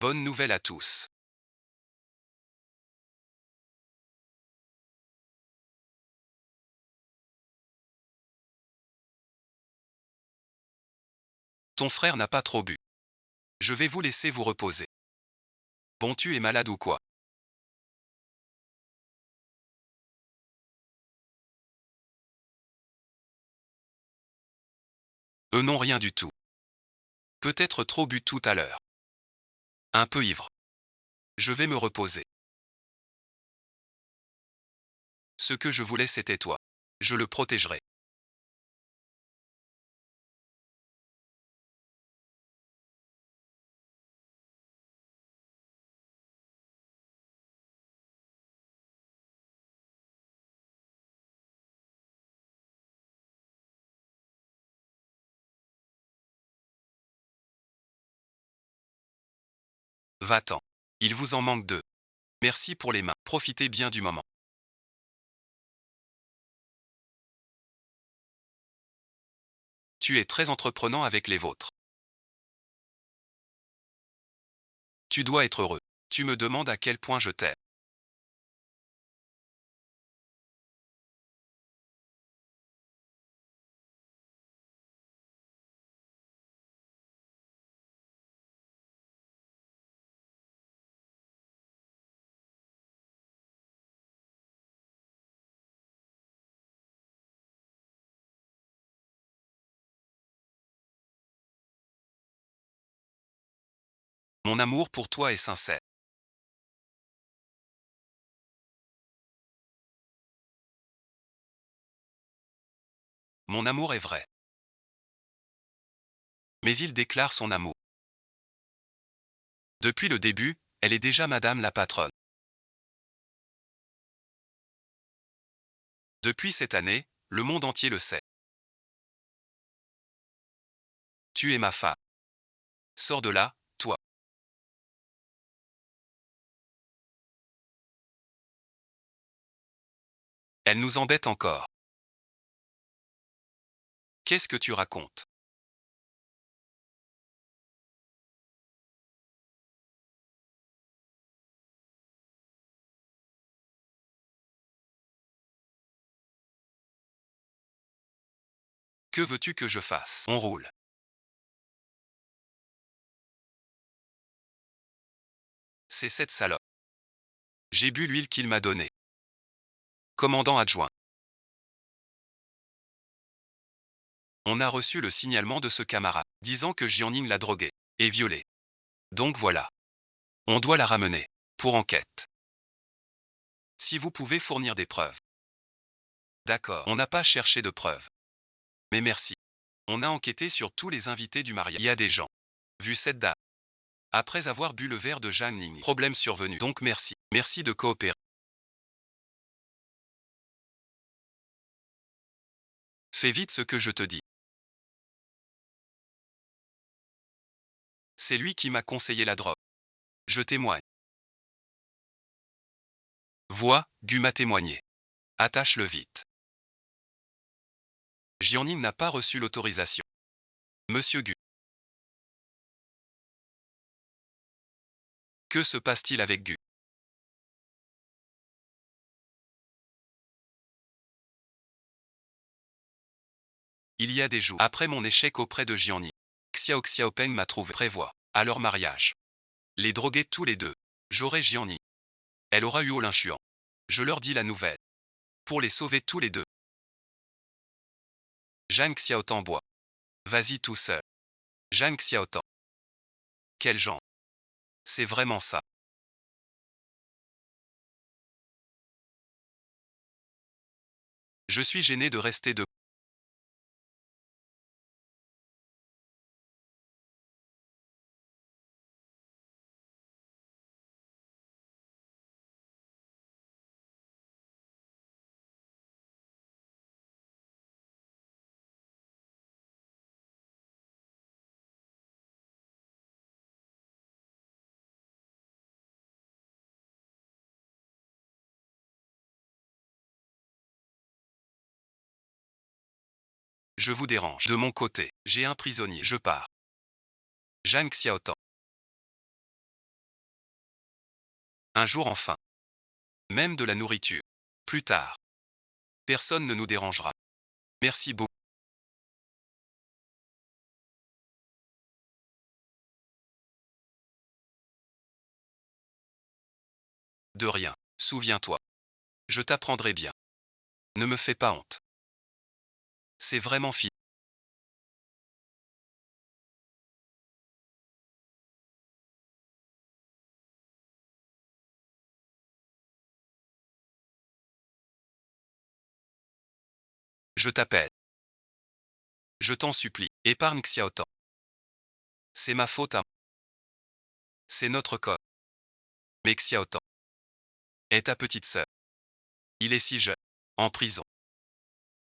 Bonne nouvelle à tous. Ton frère n'a pas trop bu. Je vais vous laisser vous reposer. Bon tu es malade ou quoi? Eux non rien du tout. Peut-être trop bu tout à l'heure. Un peu ivre. Je vais me reposer. Ce que je voulais c'était toi. Je le protégerai. Va-t'en. Il vous en manque 2. Merci pour les mains. Profitez bien du moment. Tu es très entreprenant avec les vôtres. Tu dois être heureux. Tu me demandes à quel point je t'aime. Mon amour pour toi est sincère. Mon amour est vrai. Mais il déclare son amour. Depuis le début, elle est déjà Madame la patronne. Depuis cette année, le monde entier le sait. Tu es ma femme. Sors de là, toi. Elle nous embête encore. Qu'est-ce que tu racontes? Que veux-tu que je fasse? On roule. C'est cette salope. J'ai bu l'huile qu'il m'a donnée. Commandant adjoint. On a reçu le signalement de ce camarade, disant que Jianning l'a drogué et violé. Donc voilà. On doit la ramener. Pour enquête. Si vous pouvez fournir des preuves. D'accord. On n'a pas cherché de preuves. Mais merci. On a enquêté sur tous les invités du mariage. Il y a des gens. Vu cette dame. Après avoir bu le verre de Jiang Ning. Problème survenu. Donc merci. Merci de coopérer. Fais vite ce que je te dis. C'est lui qui m'a conseillé la drogue. Je témoigne. Vois, Gu m'a témoigné. Attache-le vite. Jianning n'a pas reçu l'autorisation. Monsieur Gu. Que se passe-t-il avec Gu? Il y a des jours, après mon échec auprès de Jianning, Xiao Xiaopeng m'a trouvé prévoit, à leur mariage. Les droguer tous les deux. J'aurai Jianning. Elle aura eu Olin Chuan. Je leur dis la nouvelle. Pour les sauver tous les deux. Zhang Xiaotan boit. Vas-y tout seul. Zhang Xiaotan. Quel genre? C'est vraiment ça. Je suis gêné de rester debout. Je vous dérange. De mon côté, j'ai un prisonnier. Je pars. Zhang Xiaotan. Un jour enfin. Même de la nourriture. Plus tard. Personne ne nous dérangera. Merci beaucoup. De rien. Souviens-toi. Je t'apprendrai bien. Ne me fais pas honte. C'est vraiment fini. Je t'appelle. Je t'en supplie. Épargne Xiaotan. C'est ma faute à moi. C'est notre corps. Mais Xiaotan est ta petite sœur. Il est si jeune. En prison.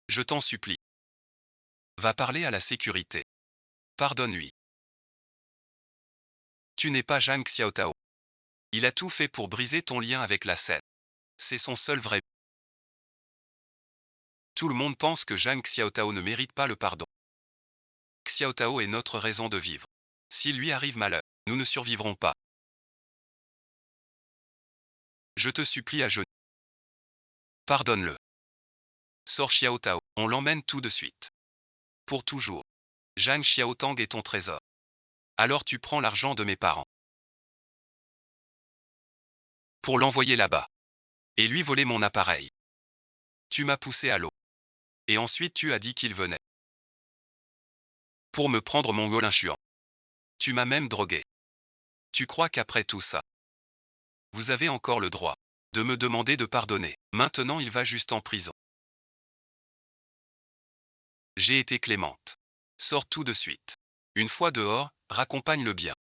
Je t'en supplie. Va parler à la sécurité. Pardonne-lui. Tu n'es pas Zhang Xiaotao. Il a tout fait pour briser ton lien avec la scène. C'est son seul vrai. Tout le monde pense que Zhang Xiaotao ne mérite pas le pardon. Xiaotao est notre raison de vivre. S'il lui arrive malheur, nous ne survivrons pas. Je te supplie à genoux. Pardonne-le. Sors Xiaotao, on l'emmène tout de suite. Pour toujours. Zhang Xiaotang est ton trésor. Alors tu prends l'argent de mes parents. Pour l'envoyer là-bas. Et lui voler mon appareil. Tu m'as poussé à l'eau. Et ensuite tu as dit qu'il venait. Pour me prendre mon Golinchuan. Tu m'as même drogué. Tu crois qu'après tout ça, vous avez encore le droit de me demander de pardonner. Maintenant il va juste en prison. J'ai été clémente. Sors tout de suite. Une fois dehors, raccompagne-le bien.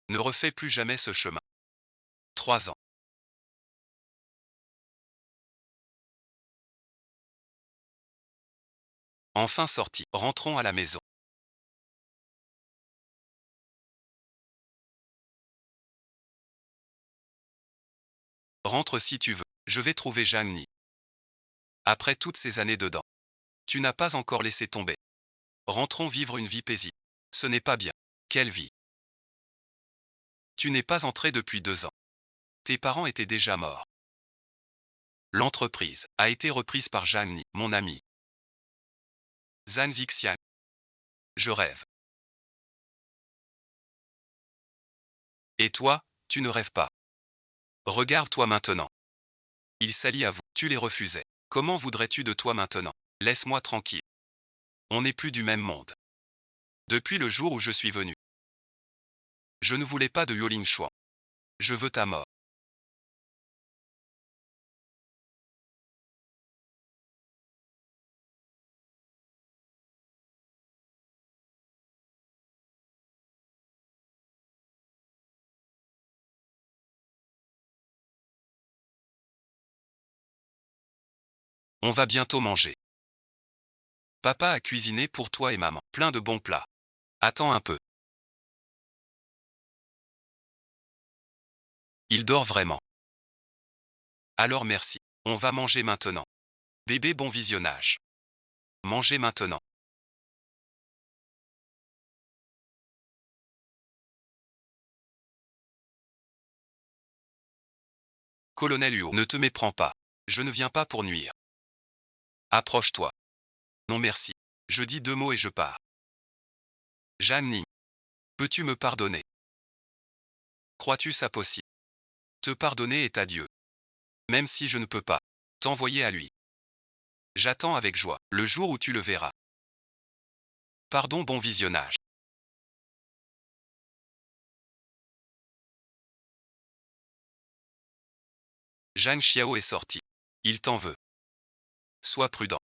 Ne refais plus jamais ce chemin. 3 ans. Enfin sorti. Rentrons à la maison. Rentre si tu veux. Je vais trouver Zhang Ni. Après toutes ces années dedans. Tu n'as pas encore laissé tomber. Rentrons vivre une vie paisible. Ce n'est pas bien. Quelle vie? Tu n'es pas entré depuis 2 ans. Tes parents étaient déjà morts. L'entreprise a été reprise par Zhang Ni, mon ami. Zhan Zixian. Je rêve. Et toi, tu ne rêves pas. Regarde-toi maintenant. Il s'allie à vous. Tu les refusais. Comment voudrais-tu de toi maintenant? Laisse-moi tranquille. On n'est plus du même monde. Depuis le jour où je suis venu. Je ne voulais pas de Yoling Chuan. Je veux ta mort. On va bientôt manger. Papa a cuisiné pour toi et maman. Plein de bons plats. Attends un peu. Il dort vraiment. Alors merci. On va manger maintenant. Bébé, bon visionnage. Mangez maintenant. Colonel Huo, ne te méprends pas. Je ne viens pas pour nuire. Approche-toi. Non merci. Je dis 2 mots et je pars. Zhang Ni. Peux-tu me pardonner? Crois-tu ça possible? Te pardonner est à Dieu. Même si je ne peux pas t'envoyer à lui. J'attends avec joie le jour où tu le verras. Pardon, bon visionnage. Zhang Xiao est sorti. Il t'en veut. Sois prudent.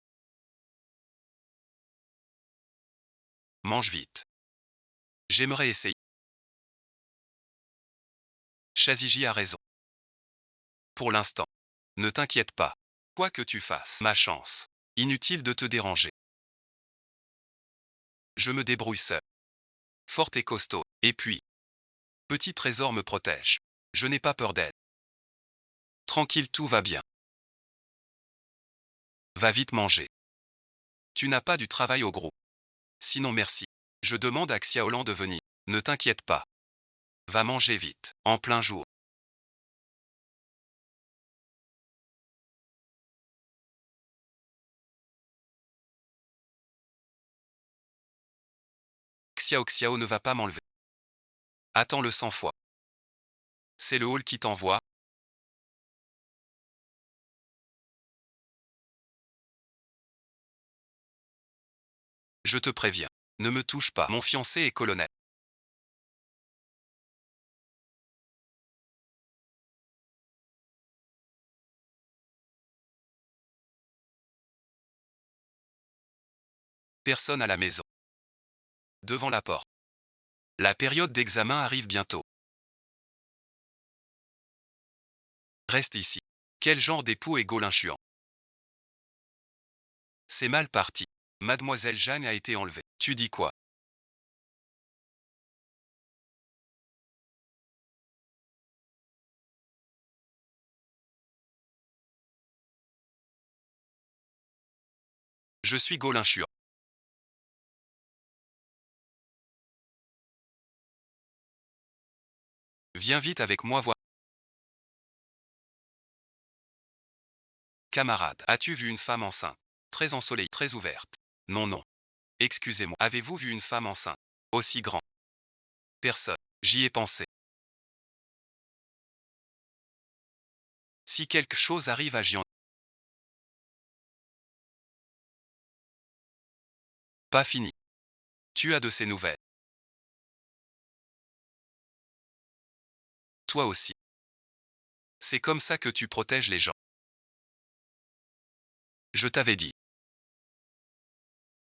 Mange vite. J'aimerais essayer. Shaziji a raison. Pour l'instant. Ne t'inquiète pas. Quoi que tu fasses, ma chance. Inutile de te déranger. Je me débrouille seul. Forte et costaud. Et puis. Petit trésor me protège. Je n'ai pas peur d'elle. Tranquille, tout va bien. Va vite manger. Tu n'as pas du travail au groupe. Sinon merci. Je demande à Xiaolan de venir. Ne t'inquiète pas. Va manger vite, en plein jour. Xiao ne va pas m'enlever. Attends-le 100 fois. C'est le hall qui t'envoie. Je te préviens. Ne me touche pas. Mon fiancé est colonel. Personne à la maison. Devant la porte. La période d'examen arrive bientôt. Reste ici. Quel genre d'époux est Gaulin-Chuan? C'est mal parti. Mademoiselle Jeanne a été enlevée. Tu dis quoi? Je suis Gaulin-Chuan. Viens vite avec moi voir. Camarade, as-tu vu une femme enceinte? Très ensoleillée, très ouverte. Non, non. Excusez-moi. Avez-vous vu une femme enceinte? Aussi grand? Personne. J'y ai pensé. Si quelque chose arrive à Gian. Pas fini. Tu as de ces nouvelles. Toi aussi. C'est comme ça que tu protèges les gens. Je t'avais dit.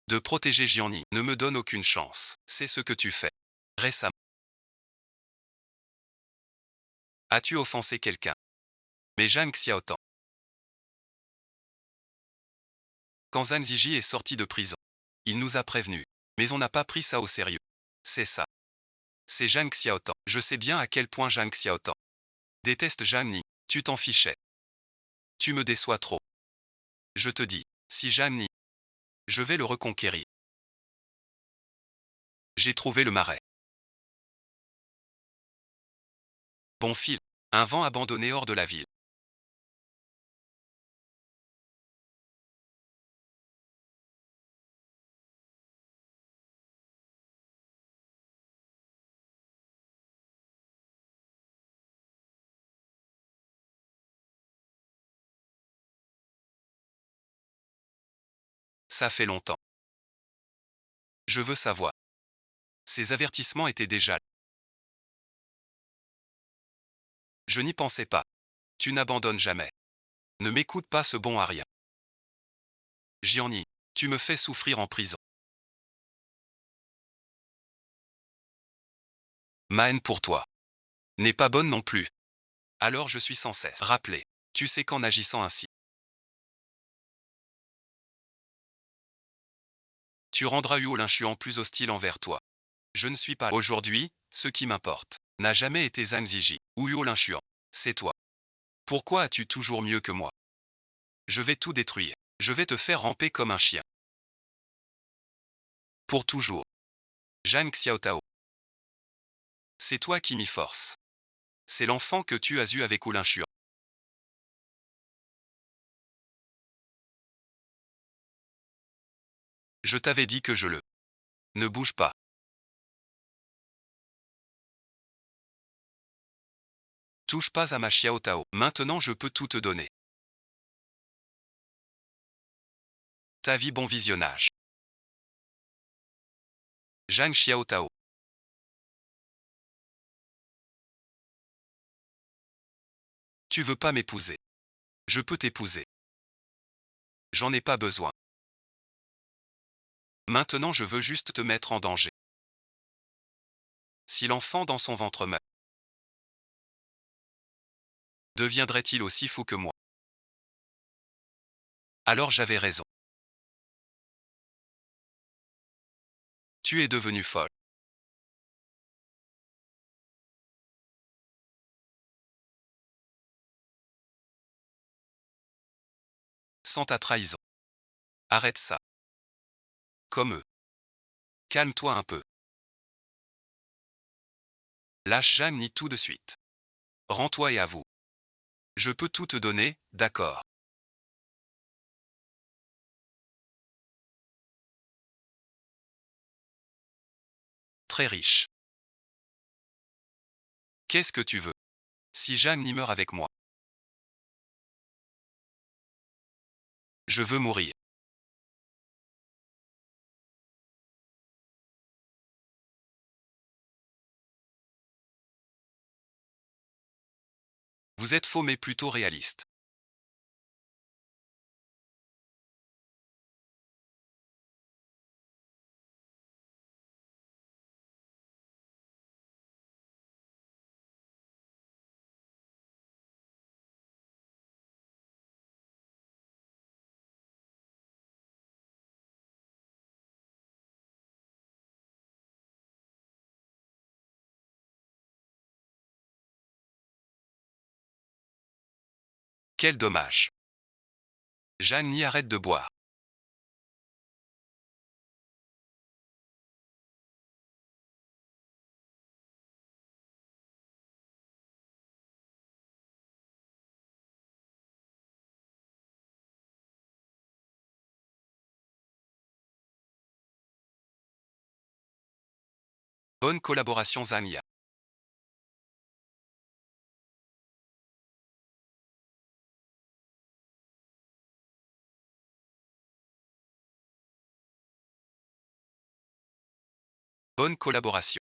De protéger Gianni ne me donne aucune chance. C'est ce que tu fais. Récemment. As-tu offensé quelqu'un? Mais Zhang Xiaotan. Quand Zhang Ziji est sorti de prison, il nous a prévenus. Mais on n'a pas pris ça au sérieux. C'est ça. C'est Zhang Xiaotan. Je sais bien à quel point Zhang Xiaotan déteste Zhang Ni. Tu t'en fichais. Tu me déçois trop. Je te dis, si Zhang Ni, je vais le reconquérir. J'ai trouvé le marais. Bon fil. Un vent abandonné hors de la ville. Ça fait longtemps. Je veux savoir. Ces avertissements étaient déjà. Je n'y pensais pas. Tu n'abandonnes jamais. Ne m'écoute pas, ce bon à rien. Gianni, tu me fais souffrir en prison. Ma haine pour toi n'est pas bonne non plus. Alors je suis sans cesse rappelé. Tu sais qu'en agissant ainsi, tu rendras Huo Linshuan plus hostile envers toi. Je ne suis pas aujourd'hui, ce qui m'importe n'a jamais été Zhang Ziji ou Huo Linshuan. C'est toi. Pourquoi as-tu toujours mieux que moi? Je vais tout détruire. Je vais te faire ramper comme un chien. Pour toujours. Zhang Xiaotao. C'est toi qui m'y force. C'est l'enfant que tu as eu avec Wu Linshuan. Je t'avais dit que je le. Ne bouge pas. Touche pas à ma Xiaotao. Maintenant je peux tout te donner. Ta vie, bon visionnage. Zhang Xiaotao. Tu veux pas m'épouser. Je peux t'épouser. J'en ai pas besoin. Maintenant je veux juste te mettre en danger. Si l'enfant dans son ventre meurt, deviendrait-il aussi fou que moi? Alors j'avais raison. Tu es devenue folle. Sans ta trahison. Arrête ça. Comme eux. Calme-toi un peu. Lâche Zhang Ni tout de suite. Rends-toi et avoue. Je peux tout te donner, d'accord. Très riche. Qu'est-ce que tu veux? Si Zhang Ni meurt avec moi, je veux mourir. Vous êtes faux mais plutôt réaliste. Quel dommage. Jeanne n'y arrête de boire. Bonne collaboration Zania. Bonne collaboration.